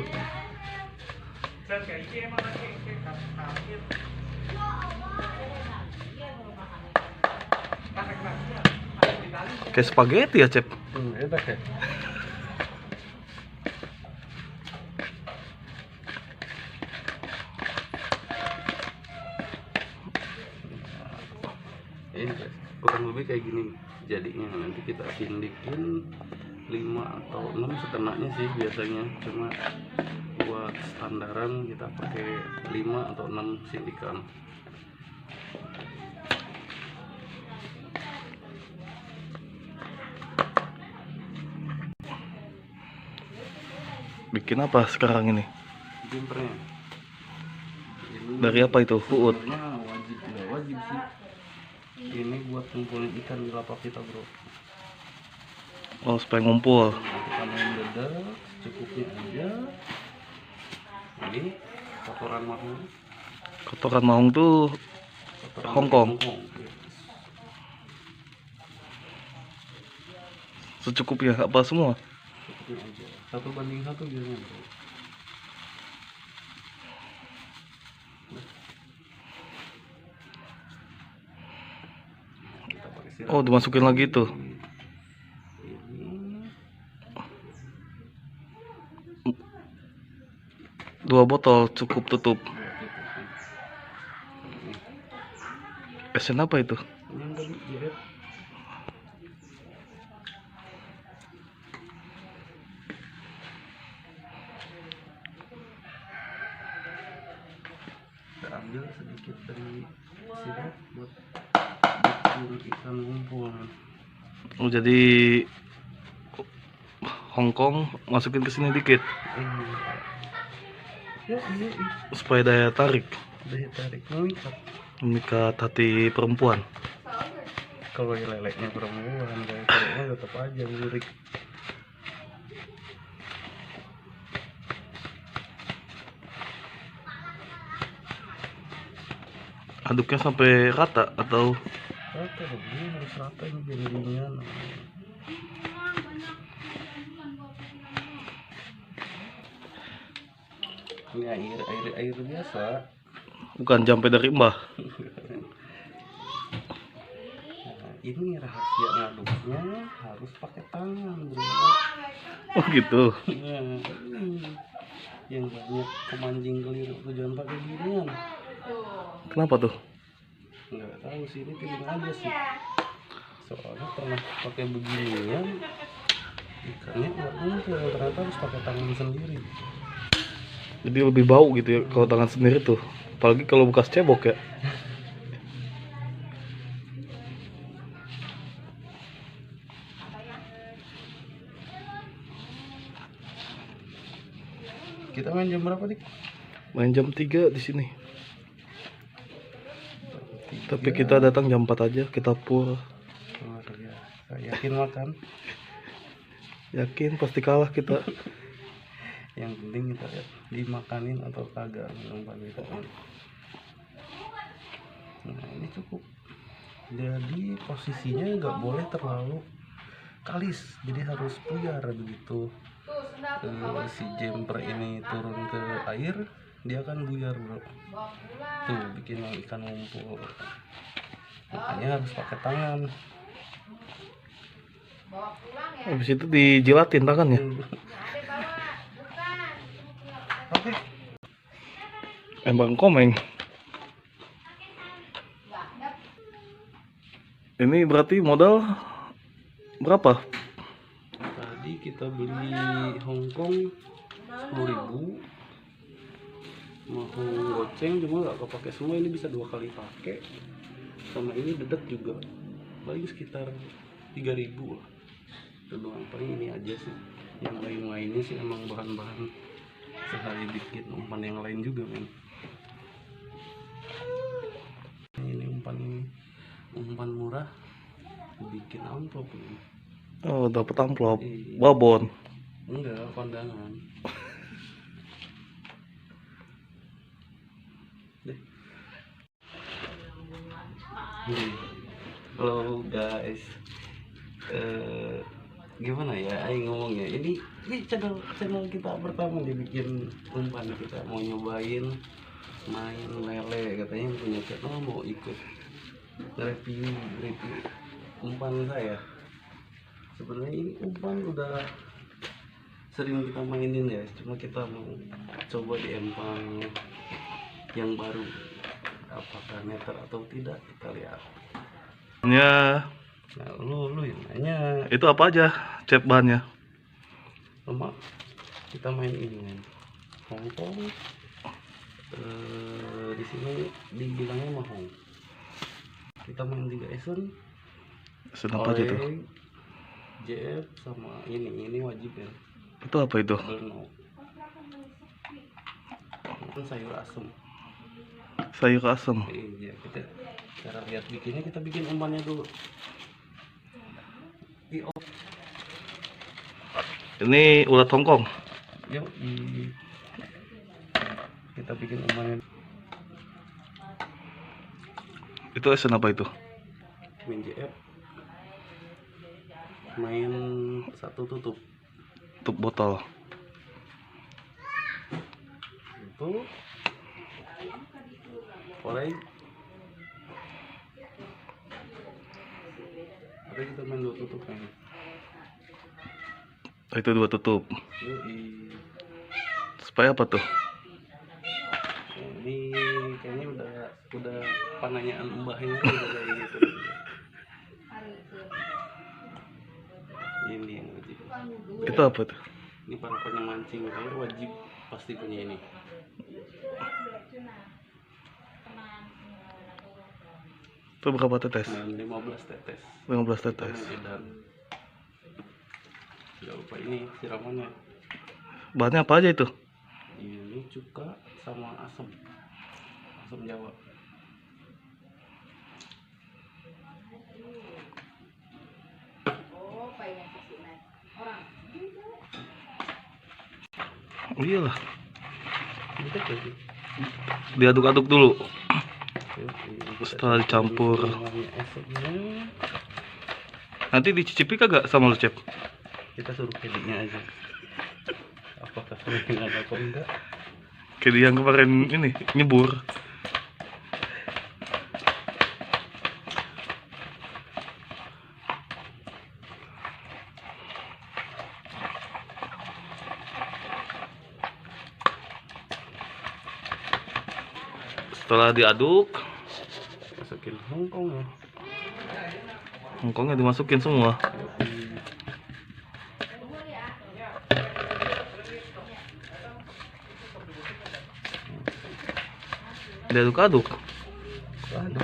Kayak spaghetti ya, Cep. Enak ya. Ini kurang lebih kayak gini jadinya. Nanti kita sindikin 5 atau 6 setengahnya sih biasanya, cuma buat standaran kita pakai 5 atau 6 sindikan. Bikin apa sekarang ini? Jumpernya Dari apa itu? Fuut. sebenarnya wajib, nggak wajib sih. Ini buat kumpulin ikan di lapak kita, bro. Oh, supaya ngumpul. Kita main dada cukupnya aja. Ini kotoran mahung. Kotoran mahung tuh Kotoran Hongkong. Hongkong. secukupnya, apa semua? Cukupnya aja. 1:1 biasanya, bro. Kita pakai siram. Oh, dimasukin lagi tuh. Ini 2 botol cukup tutup. Esen apa itu? ini yang tadi jeret. Kita ambil sedikit dari sirup buat bikin ikan ngumpul. Oh, jadi Hongkong masukin ke sini dikit Ya, iya, supaya daya tarik, daya tarik mengikat. memikat hati perempuan. Kalau leleknya perempuan, kayak cowoknya tetap aja lirik. Aduknya sampai rata atau Rata dong, ini harus rata ini biar ringan. Ini air biasa. bukan jampe dari mbah? Nah, ini rahasia ngaduknya harus pakai tangan, bro. Oh gitu. Nah, yang banyak pemancing keliru tuh jangan pakai ginian. Kenapa tuh? nggak tahu sih, ini feeling aja sih. Soalnya pernah pakai beginian, ikannya nggak muncul, ternyata harus pakai tangan sendiri. Jadi lebih bau gitu ya kalau tangan sendiri tuh. Apalagi kalau bekas cebok ya. Kita main jam berapa dik? Main jam 3 di sini. Tapi kita datang jam 4 aja, kita pur. Luar biasa. Yakin makan? Yakin pasti kalah kita. Yang penting kita lihat dimakanin atau kagak umpan kita. Nah ini cukup. Jadi posisinya nggak boleh terlalu kalis, jadi harus puyar begitu. Si jumper ini turun ke air, dia akan buyar bro. Tuh bikin ikan ngumpul. Makanya harus pakai tangan. Habis itu dijilatin tangannya. Oke. Emang komeng. Ini berarti modal berapa? Tadi kita beli Hongkong 10.000. Mau goceng cuma nggak kepake semua, ini bisa 2 kali pakai. Sama ini dedet juga paling sekitar 3.000 lah. Itu doang, paling ini aja sih. Yang lain-lainnya sih emang bahan-bahan sehari bikin umpan yang lain juga men. Ini umpan murah bikin amplop men. Oh, dapat amplop. Iya. Babon. Enggak, kondangan. Deh. Halo guys. Gimana ya aing ngomongnya, ini channel kita pertama dibikin umpan. Kita mau nyobain main lele, katanya punya channel mau ikut review umpan saya. Sebenarnya ini umpan udah sering kita mainin ya, cuma kita mau coba di empang yang baru, apakah netter atau tidak kita lihat. Ya, Nah lu yang nanya. itu apa aja cep bahannya? Lama kita main ini kan Hongkong. Di sini dibilangnya mahong. Kita main 3 Essen. Apa aja tuh? JF sama ini wajib ya. Itu apa itu? Belno. Itu sayur asem. Sayur asem. Iya, kita cara lihat bikinnya, kita bikin umpannya dulu. Ini ulat Hongkong. Yuk, kita bikin umpannya. Itu esen apa itu? Main JF. Main 1 tutup. Tutup botol. Itu oleh ada kita main 2 tutup kan. Itu 2 tutup. Yoi. Supaya apa tuh? Ini kayaknya udah pananyaan mbahnya udah kayak gitu. Ini yang wajib. Itu apa tuh? Ini para penyemancing kayaknya wajib pasti punya ini. Itu berapa tetes? Main 15 tetes. 15 Kita tetes. main edan. Gak lupa ini siramannya. Bahannya apa aja itu? Ini cuka sama asam Jawa. Oh iyalah, Kita jadi diaduk-aduk dulu. Setelah dicampur. Nanti dicicipi kagak sama lu, Cep? Kita suruh kediknya aja. Apakah kemungkinan ada atau enggak? Kayak yang kemarin ini nyebur. Setelah diaduk, masukin Hongkong ya. Hongkongnya dimasukin semua. Diaduk-aduk. Aduh.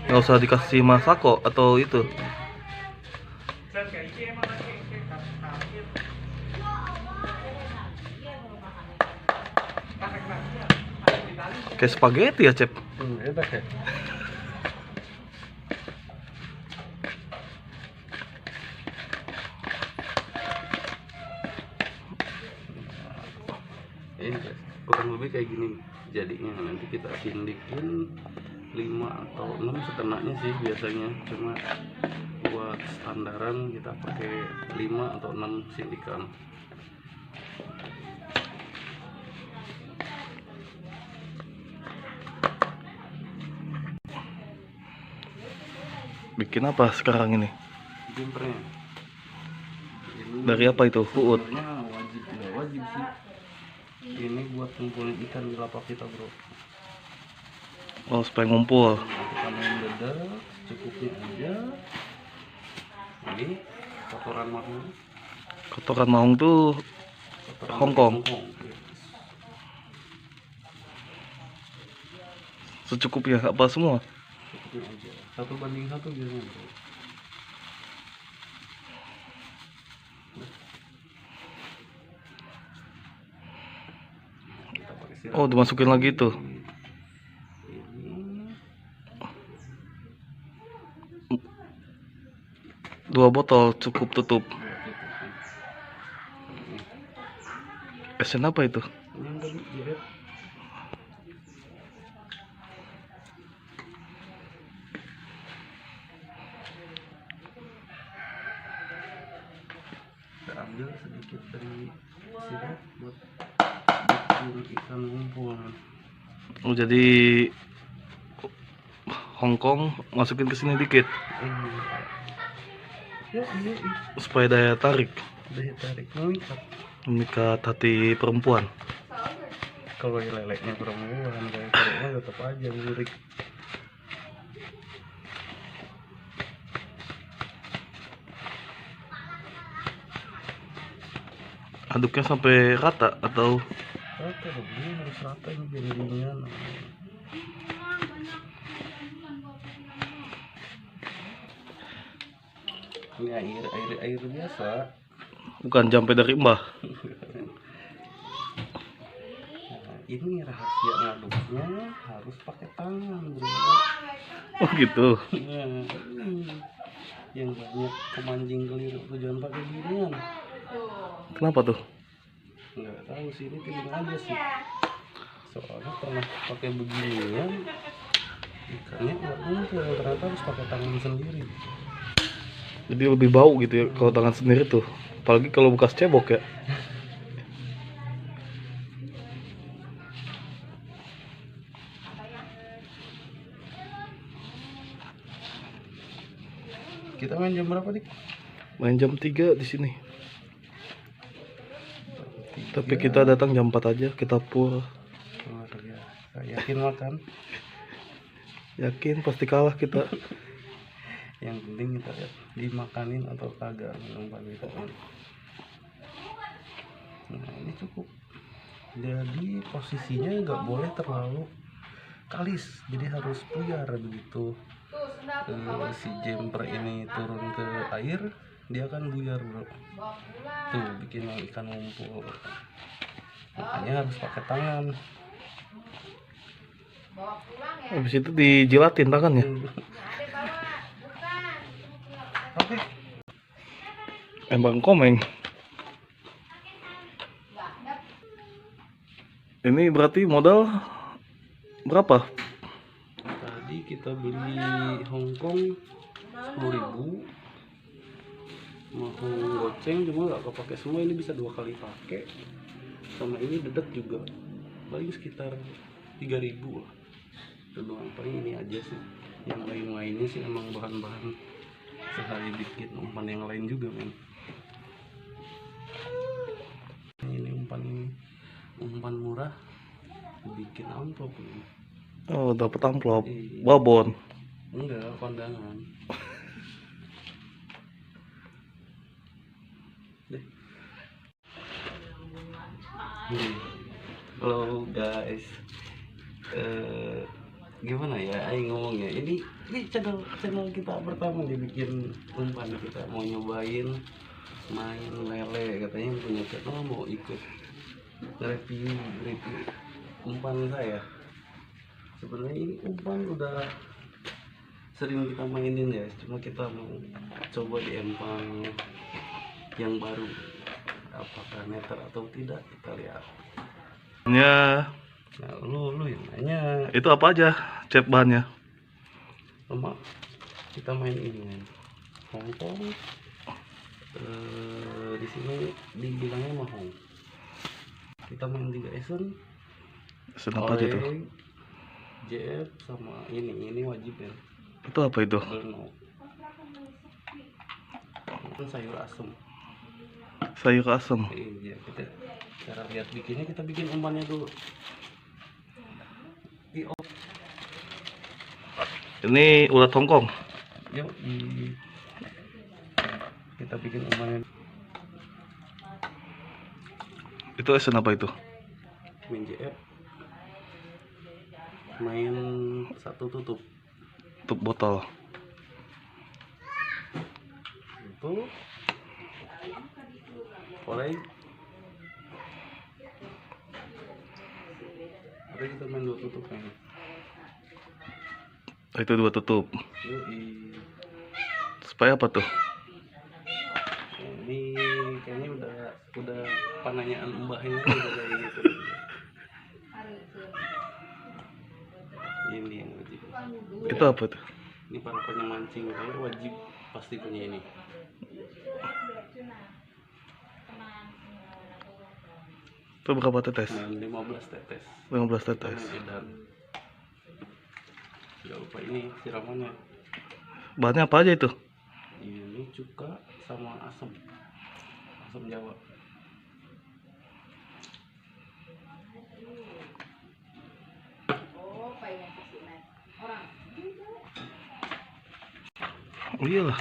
Nggak usah dikasih masako atau itu. Kayak spaghetti ya, Cep. Enak ya. Ini kurang lebih kayak gini jadinya. Nanti kita sindikin 5 atau 6 setengahnya sih biasanya, cuma buat standaran kita pakai 5 atau 6 sindikan. Bikin apa sekarang ini? Jumpernya Dari apa itu? Fuud. sebenarnya wajib, tidak wajib sih. Ini buat kumpulin ikan di lapak kita, bro. Oh, supaya ngumpul. Kita main dada cukupnya aja. Ini kotoran mahung. Kotoran mahung tuh Kotoran Hongkong. Hongkong. Secukupnya apa semua? Cukupnya aja. 1:1 biasanya, bro. Kita pakai siram. Oh, dimasukin lagi tuh. Ini 2 botol cukup tutup. Esen apa itu? ini yang tadi jahit. Kita ambil sedikit dari sirup buat bikin ikan ngumpul. Oh, jadi Hongkong masukin ke sini dikit Ya, iya, supaya daya tarik, daya tarik mengikat. memikat hati perempuan. Kalau leleknya perempuan, kayak cowoknya tetap aja lirik. Aduknya sampai rata atau Rata dong, ini harus rata ini biar dingin. Ini air biasa. bukan jampe dari mbah? Nah, ini rahasia ngaduknya harus pakai tangan, bro. Oh gitu. Nah, ini yang banyak pemancing keliru tuh, jangan pakai ginian. Kenapa tuh? Nggak tahu sih, ini feeling aja sih. Soalnya pernah pakai beginian, ikannya nggak ngumpul, ternyata harus pakai tangan sendiri. Jadi lebih bau gitu ya kalau tangan sendiri tuh. Apalagi kalau bekas cebok ya. Kita main jam berapa, Dik? Main jam 3 di sini. Tapi kita datang jam 4 aja, kita pur. Luar biasa. Yakin makan? Yakin pasti kalah kita. Yang penting kita lihat dimakanin atau kagak umpan kita. Nah, ini cukup. Jadi posisinya nggak boleh terlalu kalis, jadi harus puyar begitu. Si jumper ini turun ke air, dia akan buyar, bro. Tuh bikin ikan ngumpul. Makanya harus pakai tangan. Habis itu dijilatin tangannya. Oke. Emang komeng. Ini berarti modal berapa? Tadi kita beli Hongkong 10.000. Mau goceng cuma nggak kepake semua, ini bisa 2 kali pakai. Sama ini dedet juga paling sekitar 3.000 lah. Itu doang, paling ini aja sih. Yang lain-lainnya sih emang bahan-bahan sehari bikin umpan yang lain juga, men. Ini umpan murah bikin amplop ini. Oh, dapat amplop. Iya. Babon. Enggak, kondangan. Deh. Halo guys. eh Gimana ya aing ngomongnya, ini channel kita pertama dibikin umpan, kita mau nyobain main lele, katanya punya channel mau ikut review umpan saya. Sebenarnya ini umpan udah sering kita mainin ya, cuma kita mau coba di empang yang baru, apakah meter atau tidak kita lihat. Ya, Nah, lu yang nanya. itu apa aja cep bahannya? Lama kita main ini kan Hongkong. Di sini dibilangnya mahong. Kita main 3 Essen, Apa aja tuh? JF sama ini wajib ya, Itu apa itu? Berno. Itu sayur asem. Sayur asem. Iya, kita cara lihat bikinnya, kita bikin umpannya dulu. Ini ulat Hongkong. Yuk kita bikin umpannya. Itu esen apa itu? Main JF, main satu tutup Tutup botol. itu oleh. Ada kita main 2 tutup kan. Itu 2 tutup. Yoi. Supaya apa tuh? Ini kayaknya udah penanyaan mbahnya udah kayak gitu. Ini yang wajib. Itu apa tuh? Ini para penyemancing air wajib pasti punya ini. Itu berapa tetes? Main 15 tetes. 15 Kita tetes. main edan. Gak lupa ini siramannya. Bahannya apa aja itu? Ini cuka sama asam Jawa. Oh, iyalah.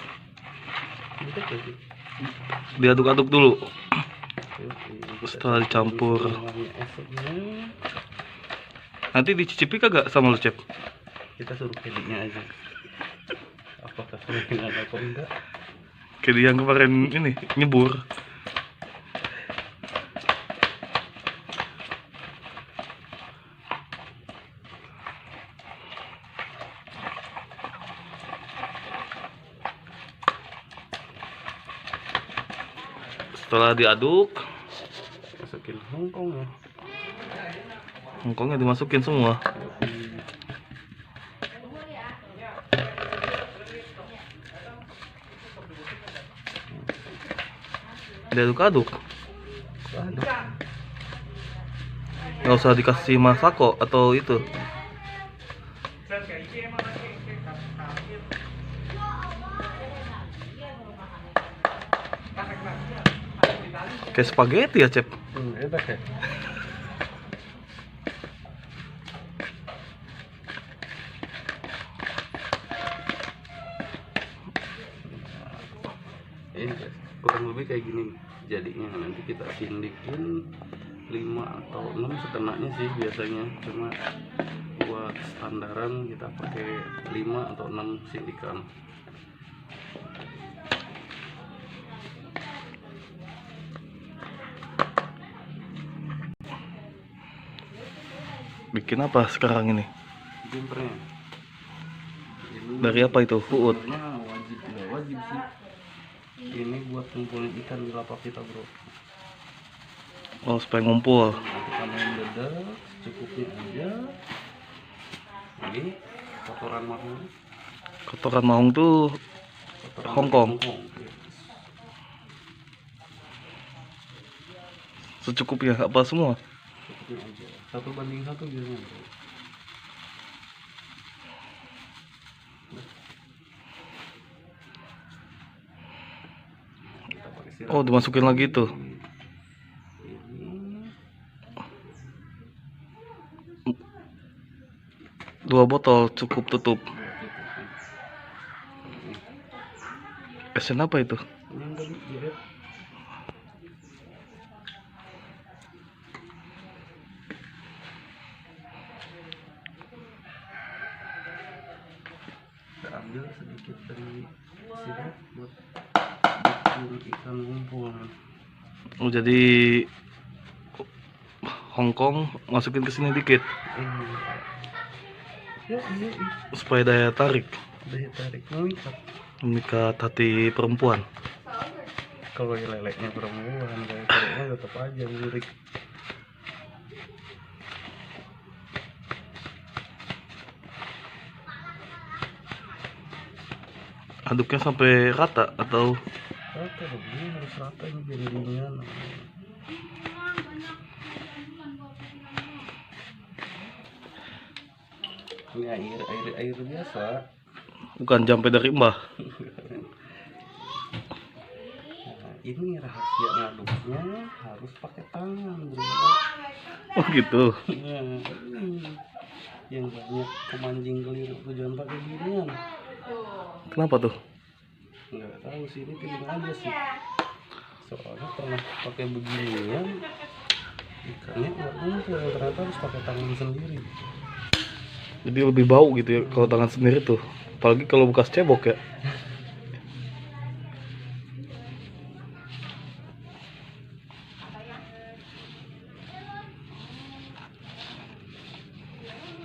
Gitu aja. Diaduk-aduk dulu. Yoi, Setelah dicampur. esennya. Nanti dicicipi kagak sama lu, Cep? Kita suruh kedinya aja. Apakah kemungkinan atau enggak? Kayak yang kemarin ini nyebur. Setelah diaduk, Masukin Hongkong ya. Hongkongnya dimasukin semua. Diaduk-aduk. Nggak usah dikasih masako atau itu. Kayak spaghetti ya, Cep. Enak ya. Ini guys, kurang lebih kayak gini jadinya. Nanti kita sindikin 5 atau 6 setengahnya sih biasanya, cuma buat standaran kita pakai 5 atau 6 sindikan. Bikin apa sekarang ini? Jumpernya Dari apa itu? Uut. sebenarnya wajib sih. Ini buat ngumpulin ikan di lapak kita, bro. Oh, supaya ngumpul. Kita main dada secukupnya aja. Ini kotoran mahung. Kotoran mahung tuh Kotoran Hongkong. Yes. Secukupnya apa semua? Secukupnya aja. 1:1 biasanya, bro. Kita pakai siram. Oh, dimasukin lagi tuh. Ini 2 botol cukup tutup. Dua tutupnya. Esen apa itu? Ini yang tadi JF. Kita ambil sedikit dari sini buat bikin ikan ngumpul. Oh, jadi Hongkong masukin ke sini dikit Yuk, supaya daya tarik, daya tarik mengikat. memikat hati perempuan. Kalau leleknya perempuan, kayak cowoknya tetap aja lirik. Aduknya sampai rata atau Rata dong, ini harus rata ini biar ringan. Ini air biasa. bukan jampe dari mbah? Nah, ini rahasia ngaduknya harus pakai tangan, bro. Oh gitu. Nah, ini yang banyak pemancing keliru tuh jangan pakai ginian. Kenapa tuh? Nggak tahu sih, ini feeling aja sih. Soalnya pernah pakai beginian, ikannya nggak muncul. Ternyata harus pakai tangan sendiri. Jadi lebih bau gitu ya kalau tangan sendiri tuh. Apalagi kalau bekas cebok ya.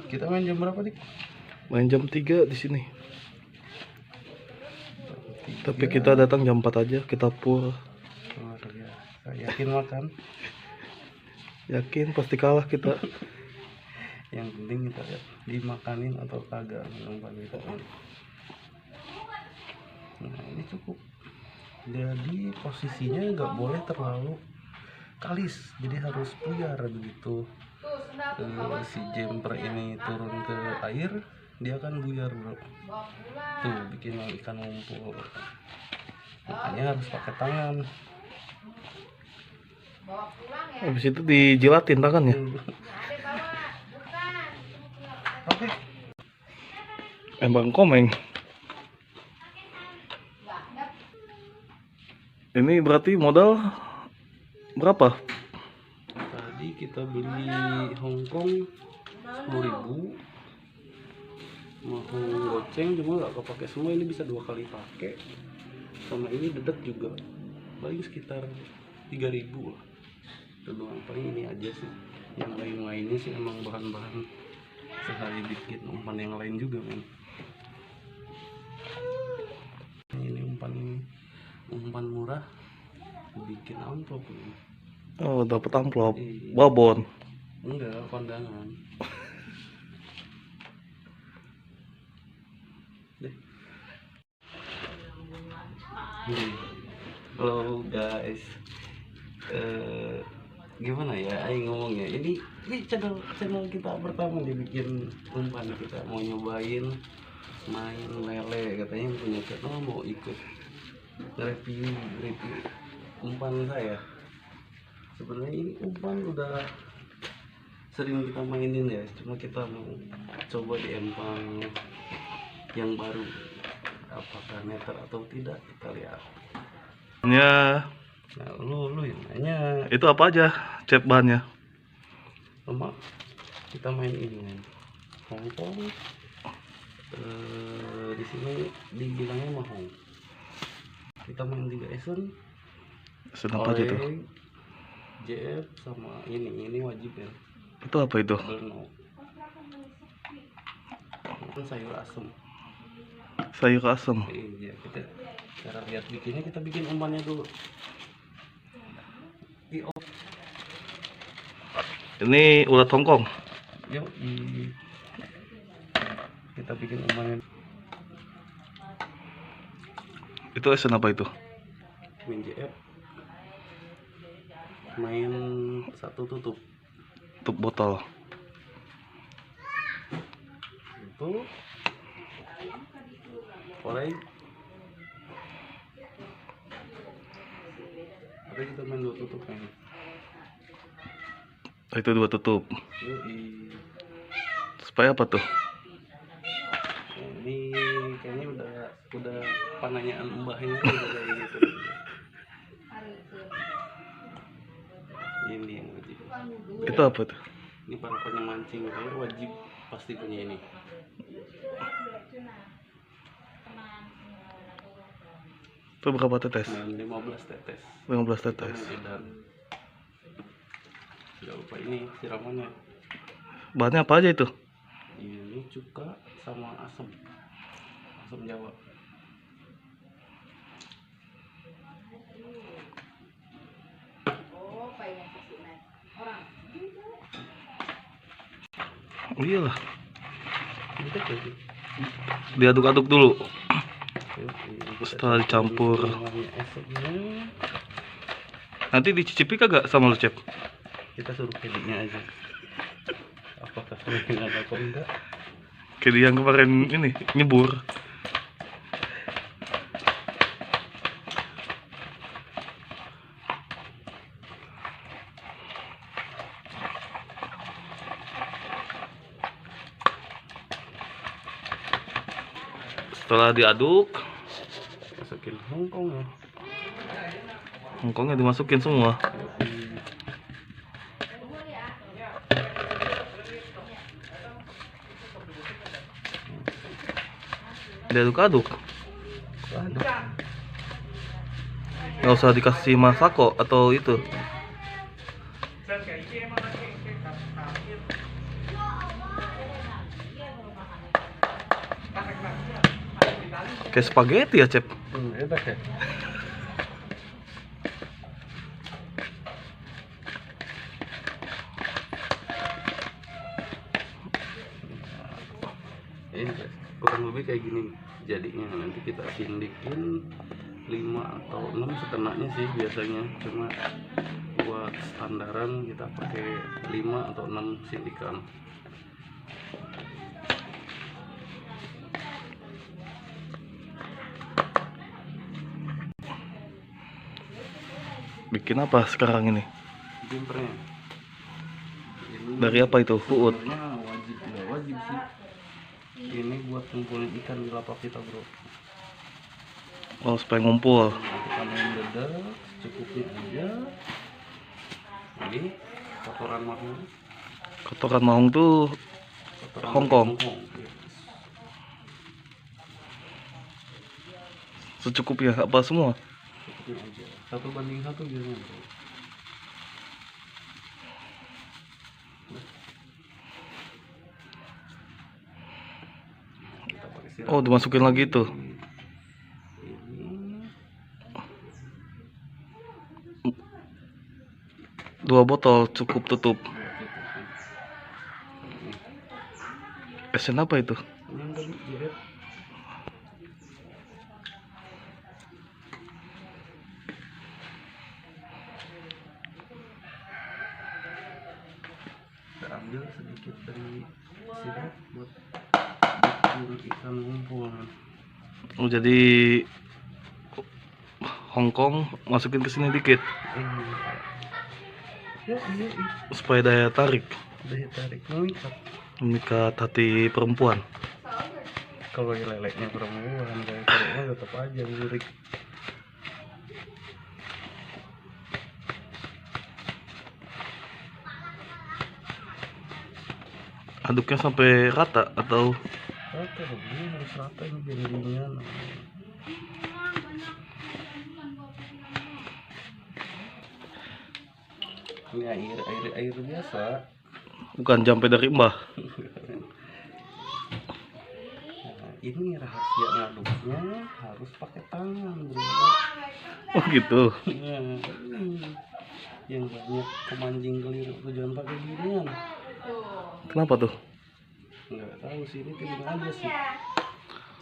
Kita main jam berapa, Dik? Main jam 3 di sini. Tapi kita datang jam 4 aja, kita pur. Luar biasa. Yakin makan? Yakin pasti kalah kita. Yang penting kita lihat dimakanin atau kagak umpan kita. Nah, ini cukup. Jadi posisinya nggak boleh terlalu kalis, jadi harus buyar begitu. Si jumper ini turun ke air, dia akan buyar, bro. Tuh bikin ikan ngumpul. Makanya harus pakai tangan. Habis itu dijilatin tangannya. Oke. Emang komeng. Ini berarti modal berapa? Tadi kita beli Hongkong 10.000. Mau goceng cuma nggak kepake semua, ini bisa 2 kali pakai. Sama ini dedek juga paling sekitar 3.000 lah. Itu doang, paling ini aja sih. Yang lain-lainnya sih emang bahan-bahan sehari bikin umpan yang lain juga, men. Ini umpan murah bikin amplop nih. Oh, dapat amplop. Iya. Babon. Enggak, kondangan. Deh. Halo guys. Gimana ya aing ngomongnya, ini channel kita pertama dibikin umpan. Kita mau nyobain main lele, katanya punya channel mau ikut review umpan saya. Sebenarnya ini umpan udah sering kita mainin ya, cuma kita mau coba di empang yang baru, apakah netter atau tidak, kita lihat. Ya, Nah, lu yang nanya. itu apa aja cat bahannya? Lama kita main ini kan Hongkong. Di sini dibilangnya mahong. Kita main 3 esen. Kenapa aja tuh? Oleh JF sama ini wajib ya. Itu apa itu? Belno. Itu sayur asem. Sayur asem. Iya, kita cara lihat bikinnya, kita bikin umpannya dulu. Ini ulat Hongkong. Yuk, kita bikin umpannya. Itu esen apa itu? Main JF. Main 1 tutup. Tutup botol. Itu oleh ada, kita main 2 tutup kan. Itu 2 tutup. Yoi. Supaya apa tuh? pertanyaan mbahnya udah kayak gitu. Ini yang wajib. Itu apa tuh? Ini para penyemancing air wajib pasti punya ini. Itu berapa tetes? Main 15 tetes. 15 Kita tetes. main edan. Jangan lupa ini siramannya. Bahannya apa aja itu? Ini cuka sama asam Jawa. Oh iyalah, Gitu aja. diaduk-aduk dulu. Kita Setelah dicampur. campurin esoknya. Nanti dicicipi kagak sama lu, Cep? Kita suruh kediknya aja. Apakah kemungkinan atau enggak? Kayak yang kemarin ini nyebur. Setelah diaduk, Masukin Hongkong ya. Hongkongnya dimasukin semua. Diaduk-aduk. Aduk. Nggak usah dikasih masako atau itu. Kayak spaghetti ya, Cep. Enak ya. Ini kurang lebih kayak gini jadinya. Nanti kita sindikin 5 atau 6 setengahnya sih biasanya, cuma buat standaran kita pakai 5 atau 6 sindikan. Bikin apa sekarang ini? Jumpernya ini Dari apa itu? Fuud. sebenarnya wajib, tidak wajib sih. Ini buat kumpulin ikan di lapak kita, bro. Oh, supaya ngumpul. Kita main dada cukupnya aja. Ini kotoran mahung. Kotoran mahung tuh Kotoran Hongkong. Hongkong. Secukupnya apa semua? Cukupnya aja. 1:1 biasanya, bro. Kita pakai siram. Oh, dimasukin lagi tuh. Ini 2 botol cukup tutup. Esen apa itu? ini yang tadi jahit. Kita ambil sedikit dari sirap buat bikin ikan ngumpul. Oh, jadi Hongkong masukin ke sini dikit Ya, iya, supaya daya tarik, daya tarik mengikat. memikat hati perempuan. Kalau leleknya perempuan, kayak cowoknya tetap aja lirik. Aduknya sampai rata atau Rata dong, ini harus rata ini biar dingin. Ini air biasa. bukan jampe dari Mbah? Nah, ini rahasia ngaduknya harus pakai tangan, bro. Oh gitu. Nah, ini yang banyak pemanjing keliru tuh, jangan pakai ginian. Kenapa tuh? Nggak tahu sih, ini feeling aja sih.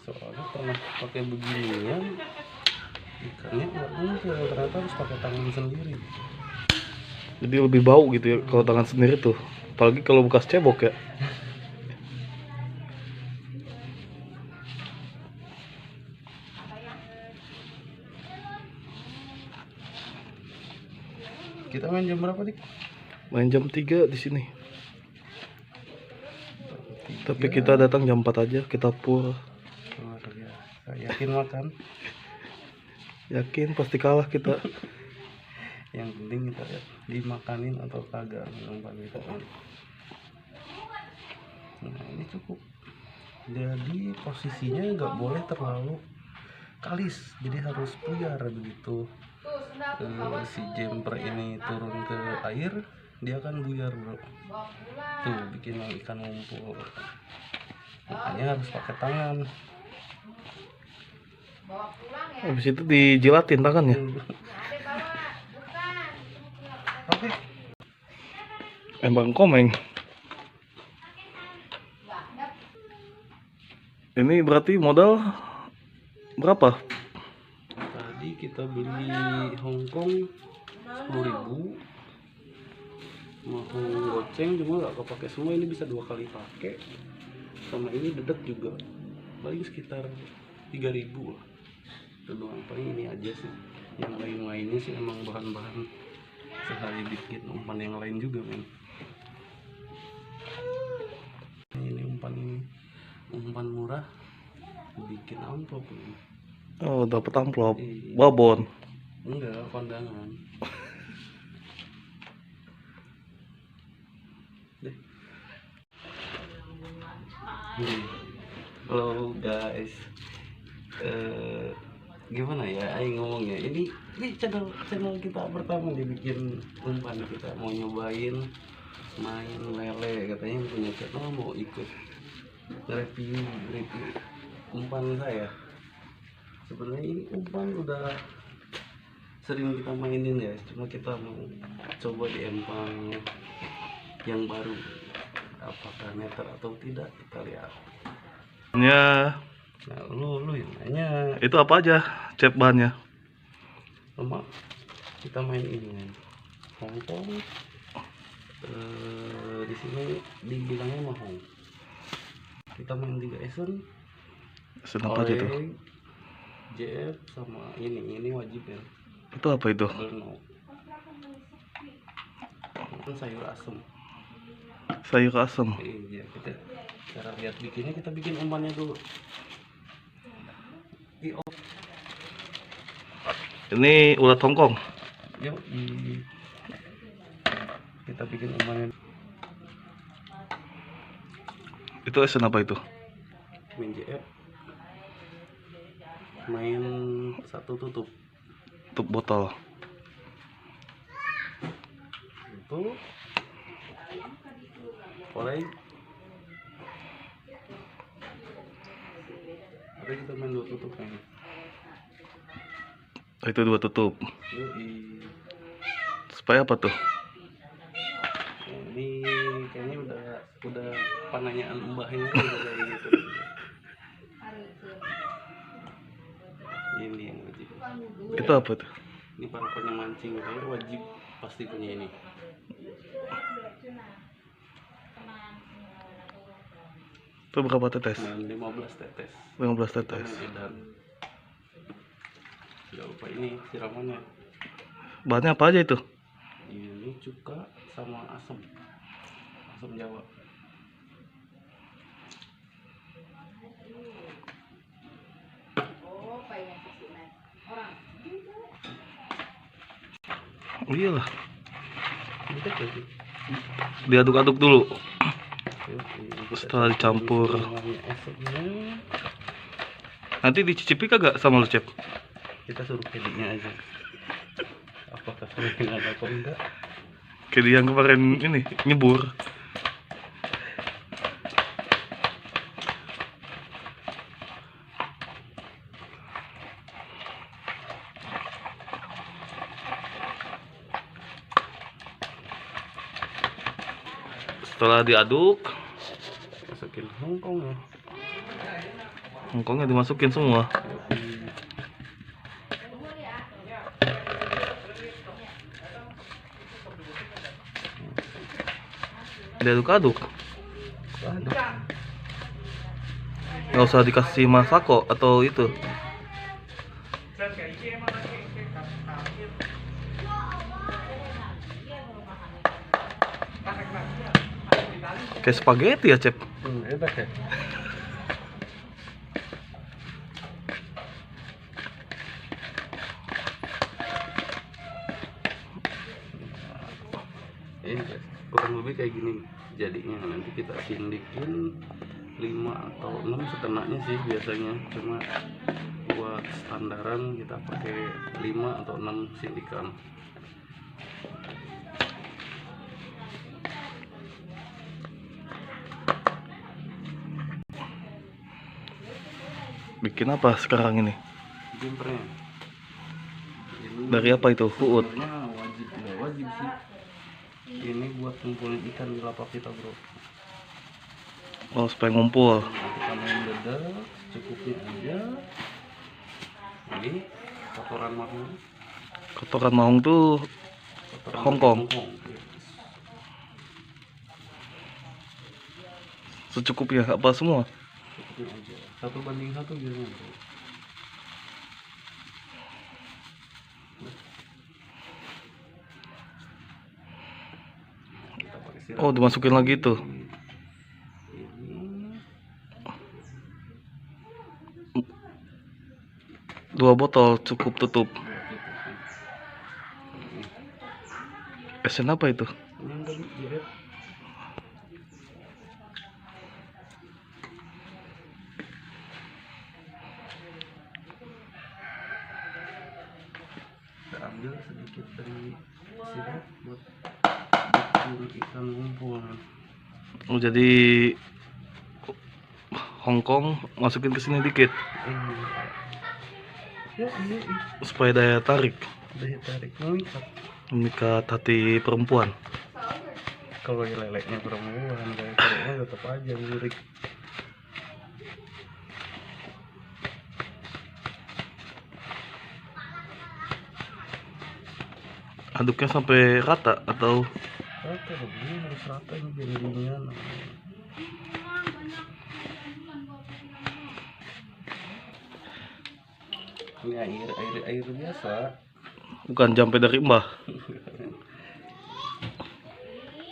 Soalnya pernah pakai beginian, ikannya nggak muncul, ternyata harus pakai tangan sendiri. Jadi lebih bau gitu ya kalau tangan sendiri tuh. Apalagi kalau bekas cebok ya. Kita main jam berapa, Dik? Main jam 3 di sini. Tapi kita datang jam 4 aja, kita pur. Luar biasa. Yakin makan? Yakin pasti kalah kita. Yang penting kita dimakanin atau kagak umpan kita kan. Nah ini cukup. Jadi posisinya nggak boleh terlalu kalis, jadi harus puyar begitu. Si jumper ini turun ke air, dia akan buyar bro. Tuh bikin yang ikan ngumpul. Makanya harus pakai tangan. Habis itu dijilatin tangannya. Oke. Emang komeng. Ini berarti modal berapa? Tadi kita beli Hongkong 10.000. Mau goceng cuma nggak kepake semua, ini bisa 2 kali pakai. Sama ini dedet juga paling sekitar 3.000 lah. Itu doang, paling ini aja sih. Yang lain-lainnya sih emang bahan-bahan sehari bikin umpan yang lain juga men. Ini umpan murah bikin amplop men. Oh, dapat amplop. Iya. Babon. Enggak, kondangan. Deh. Halo guys. Gimana ya aing ngomongnya, ini channel kita pertama dibikin umpan, kita mau nyobain main lele, katanya punya channel mau ikut review umpan saya. Sebenarnya ini umpan udah sering kita mainin ya, cuma kita mau coba di empang yang baru, apakah meter atau tidak kita lihat. Ya, Nah lu yang nanya itu apa aja cep bahannya? lemak, kita main ini kan Hongkong. Di sini dibilangnya mahong. Kita main 3 Essen, Kenapa aja tuh? JF sama ini wajib ya. Itu apa itu? Bernau. Kan sayur asem. Sayur asem. Iya, kita cara lihat bikinnya, kita bikin umpannya dulu. Ini ulat Hongkong. Yuk kita bikin umpannya. Itu esen apa itu? Main JF, main 1 tutup Tutup botol. itu mulai. Ada kita main 2 tutup kan. Itu 2 tutup. Yuk Supaya apa tuh? ini kayaknya udah penanyaan mbahnya kan udah kayak gitu. Ini yang wajib. Itu apa tuh? Ini para penyemancing kan wajib pasti punya ini. Itu berapa tetes? Main 15 tetes. 15 Kita tetes. main edan. Jangan lupa ini siramannya. Bahannya apa aja itu? Ini cuka sama asam Jawa. Oh iyalah, Udah jadi. diaduk-aduk dulu. Kita Setelah dicampur. namanya asamnya. Nanti dicicipi kagak sama lu, Cep? Kita suruh kedinya aja. Apakah kemungkinan atau enggak? Kayak dia yang kemarin ini nyebur. Setelah diaduk, Masukin Hongkong ya. Hongkongnya dimasukin semua. Diaduk-aduk. Aduk. Nggak usah dikasih masako atau itu. Kayak spaghetti ya, Cep. Enak ya. kurang lebih kayak gini jadinya. Nanti kita sindikin 5 atau 6 setengahnya sih biasanya, cuma buat standaran kita pakai 5 atau 6 sindikan. Bikin apa sekarang ini? Jumpernya Dari apa itu? Uut. sebenarnya wajib, nggak wajib sih, ini buat ngumpulin ikan di lapak kita bro. Oh, supaya ngumpul. Nah, kita main dada cukupnya aja. Ini kotoran mahung, Kotoran mahung tuh kotoran Hongkong. Hongkong. Secukupnya apa semua? Cukupnya aja, 1:1 biasanya bro. Kita pakai siram. Oh, dimasukin lagi tuh. Ini 2 botol cukup tutup. Esen apa itu? ini yang tadi jeret. Kita ambil sedikit dari sirup buat bikin ikan ngumpul. Oh, jadi Hongkong masukin ke sini dikit Ya, iya, supaya daya tarik, daya tarik mengikat. memikat hati perempuan. Kalau leleknya perempuan, kayak cowoknya tetap aja lirik. Aduknya sampai rata atau Rata dong, ini harus rata ini biar ringan. Ini air biasa. bukan jampe dari mbah?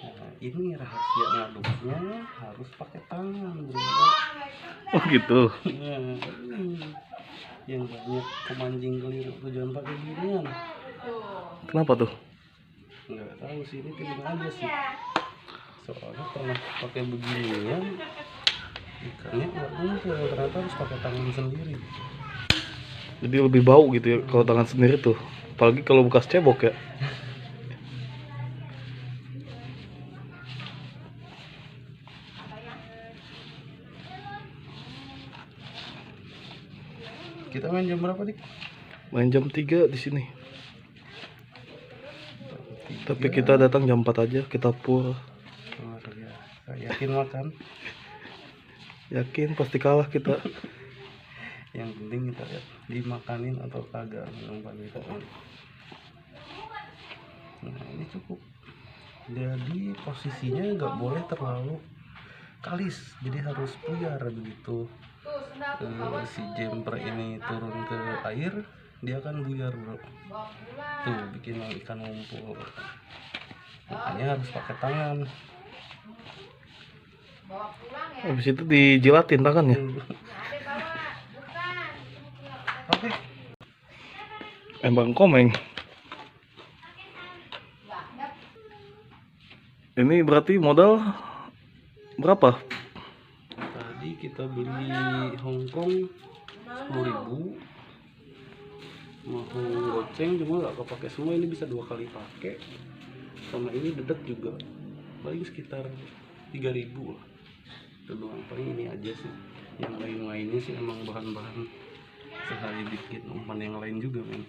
Nah, ini rahasia ngaduknya harus pakai tangan bro. Oh gitu. Nah, ini yang banyak pemancing keliru tuh, jangan pakai ginian. Kenapa tuh? Nggak tahu sih, ini feeling aja sih. Soalnya pernah pakai beginian, ikannya nggak ngumpul, ternyata harus pakai tangan sendiri. Jadi lebih bau gitu ya kalau tangan sendiri tuh. Apalagi kalau bekas cebok ya. Kita main jam berapa dik? Main jam 3 di sini. Tapi kita datang jam 4 aja, kita pur. Luar biasa. Yakin makan? Yakin pasti kalah kita. Yang penting kita lihat dimakanin atau kagak umpan kita. Nah ini cukup. Jadi posisinya nggak boleh terlalu kalis, jadi harus puyar begitu. Si jumper ini turun ke air, dia akan buyar bro. Tuh bikin ikan ngumpul. Makanya harus pakai tangan. Habis itu dijilatin tangannya. Oke. Emang komeng. Ini berarti modal berapa? Tadi kita beli Hongkong 10.000. Mau goceng cuma nggak kepake semua, ini bisa 2 kali pakai. Sama ini dedet juga, paling sekitar 3.000 lah. Itu doang, paling ini aja sih. Yang lain-lainnya sih emang bahan-bahan sekali bikin umpan yang lain juga men.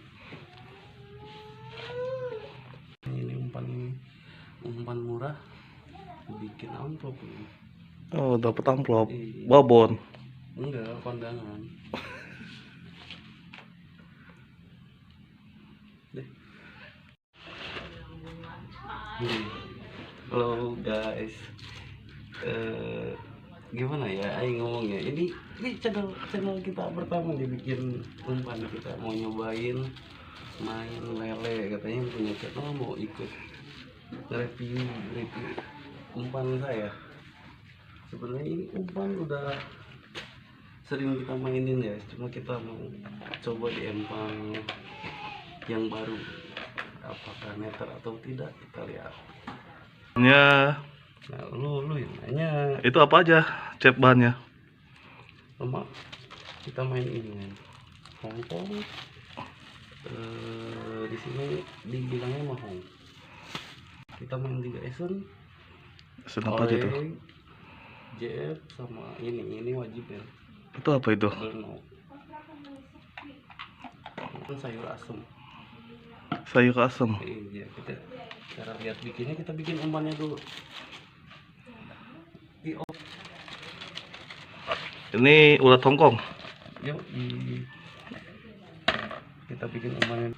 Ini umpan murah, bikin amplop ini. Oh, dapat amplop. Iya. Babon. Enggak, kondangan. Deh. Halo guys. Gimana ya aing ngomongnya, ini channel kita pertama dibikin umpan. Kita mau nyobain main lele, katanya punya channel mau ikut review umpan saya. Sebenarnya ini umpan udah sering kita mainin ya, cuma kita mau coba di empang yang baru, apakah meter atau tidak kita lihat. Ya, Nah, lu yang nanya. itu apa aja cep bahannya? Lama kita main ini kan. Hongkong. Di sini dibilangnya mahong. Kita main Liga Essen. Apa aja tuh? JF sama ini wajib ya. Itu apa itu? Berno. Kan sayur asem. Sayur asem. Iya, kita cara lihat bikinnya, kita bikin umpannya dulu. Ini ulat Hongkong. Yuk, kita bikin umpannya.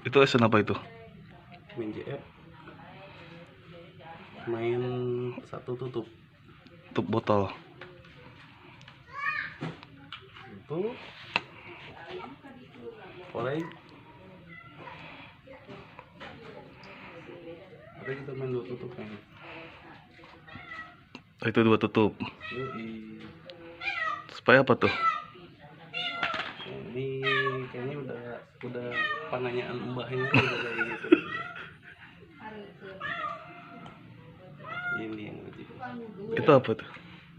Itu esen apa itu? Main JF. Main satu tutup. Tutup botol. Itu oleh ada kita main dua tutup kan. Itu 2 tutup. Yoi. Supaya apa tuh? Ini kayaknya udah penanyaan mbahnya udah kayak gitu. Ini yang wajib. Itu apa tuh?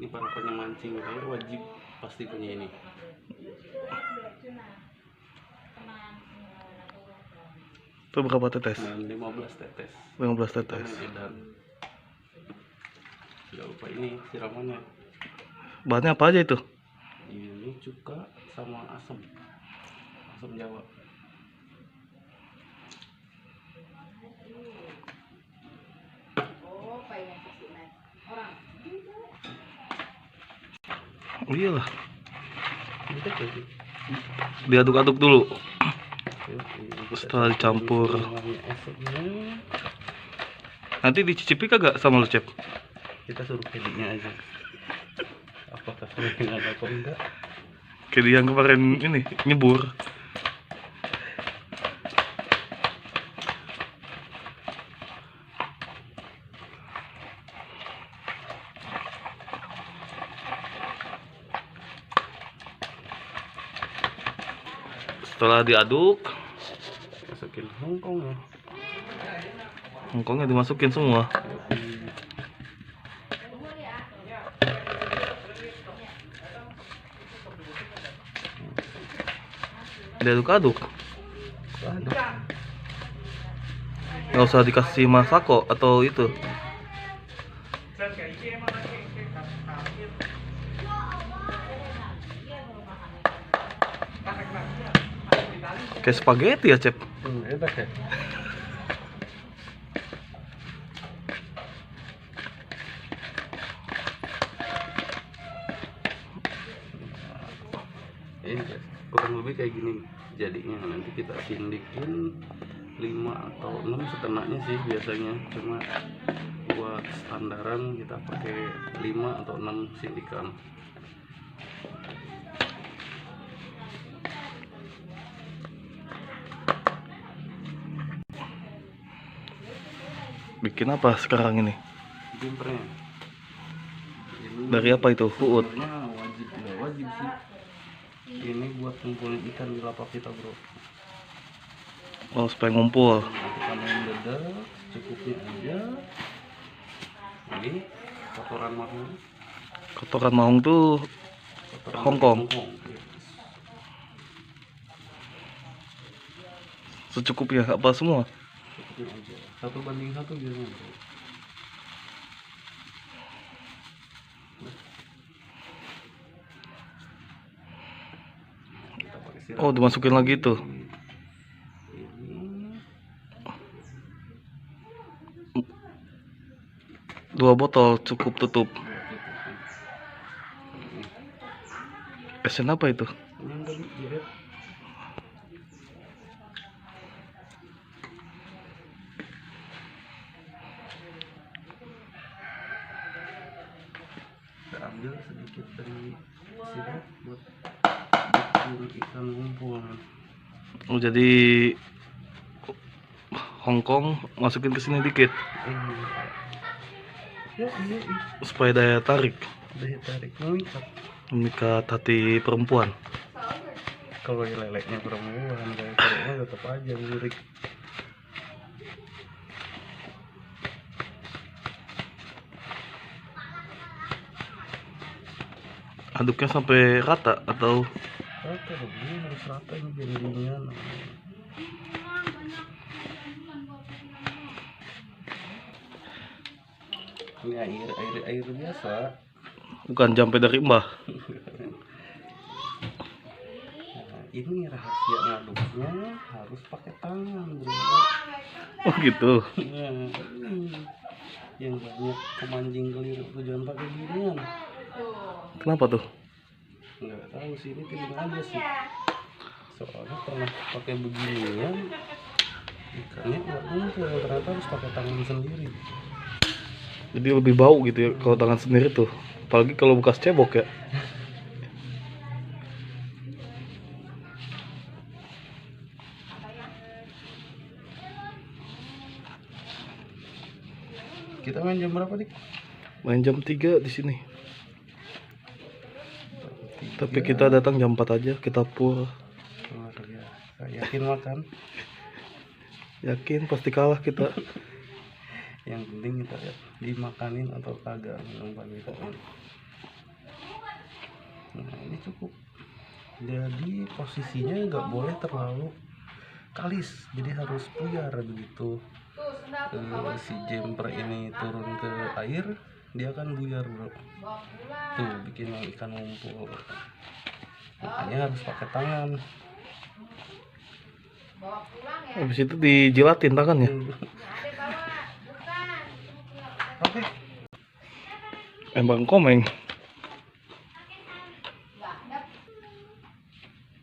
Ini para penyemancing kalau wajib pasti punya ini. Itu berapa tetes? Main 15 tetes. 15 Kita tetes. main edan. Tidak lupa ini siramannya. Bahannya apa aja itu? Ini cuka sama asam Jawa. Oh, iyalah. Kita jadi Diaduk-aduk dulu. Setelah dicampur. esoknya Nanti dicicipi kagak sama lu, Cep? kita suruh kedinya aja. Apakah kemungkinan atau enggak? Kayak yang kemarin ini nyebur. Setelah diaduk, Masukin Hongkong ya. Hongkongnya dimasukin semua. Diaduk-aduk. Nggak usah dikasih masako atau itu. Kayak spaghetti ya, Cep. Enak ya. Ini kurang lebih kayak gini jadinya. Nanti kita sindikin 5 atau 6 setengahnya sih biasanya, cuma buat standaran kita pakai 5 atau 6 sindikan. Bikin apa sekarang ini? Jumpernya Dari apa itu? Uut. sebenarnya wajib sih. Ini buat ngumpulin ikan di lapak kita, bro. Oh, supaya ngumpul. Kita main dada cukupnya aja. Ini kotoran mahung. Kotoran mahung tuh Hongkong. Secukupnya apa semua? Cukupnya aja. 1:1 biasanya, bro. Kita pakai siram. Oh, dimasukin lagi tuh. Ini 2 botol cukup tutup. Esen apa itu? ini yang tadi jeret. Kita ambil sedikit dari sirup buat bikin ikan ngumpul. Oh, jadi Hongkong masukin ke sini dikit Yuk, supaya daya tarik, daya tarik mengikat. memikat hati perempuan. Kalau leleknya perempuan, kayak cowoknya tetap aja lirik. Aduknya sampai rata atau rata dong, ini harus rata ini bendingnya. Ini air biasa. bukan jampe dari mbah? Nah, ini rahasia ngaduknya harus pakai tangan, bro. Oh gitu. Nah, ini yang banyak pemancing keliru tuh, jangan pakai ginian. Kenapa tuh? Nggak tahu sih, ini pilih aja sih. Soalnya pernah pakai beginian, ikannya nggak ngumpul, ternyata harus pakai tangan sendiri. Jadi lebih bau gitu ya kalau tangan sendiri tuh. Apalagi kalau bekas cebok ya. Kita main jam berapa, Dik? Main jam 3 di sini. Tapi 3. kita datang jam 4 aja, kita pur. Luar biasa. Yakin makan? Yakin pasti kalah kita. Yang penting kita lihat dimakanin atau kagak umpan kita. Nah, ini cukup. Jadi posisinya nggak boleh terlalu kalis, jadi harus puyar begitu. Si jumper ini turun ke air, dia akan buyar, bro. Tuh bikin ikan ngumpul. Makanya harus pakai tangan. Habis itu dijilatin tangannya. Oke. Emang komeng.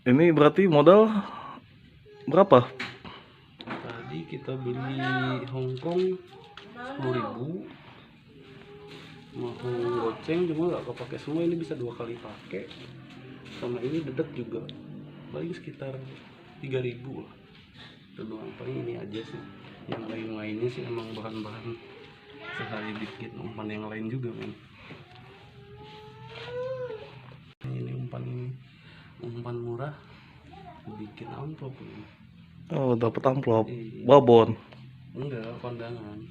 Ini berarti modal berapa? Tadi kita beli Hongkong 10.000. Mau goceng cuma nggak kepake semua, ini bisa 2 kali pakai. Sama ini dedek juga paling sekitar 3.000 lah. Itu doang, paling ini aja sih. Yang lain-lainnya sih emang bahan-bahan sehari bikin umpan yang lain juga, men. Ini umpan murah bikin amplop ini. Oh, dapat amplop. Iya. Babon. Enggak, kondangan.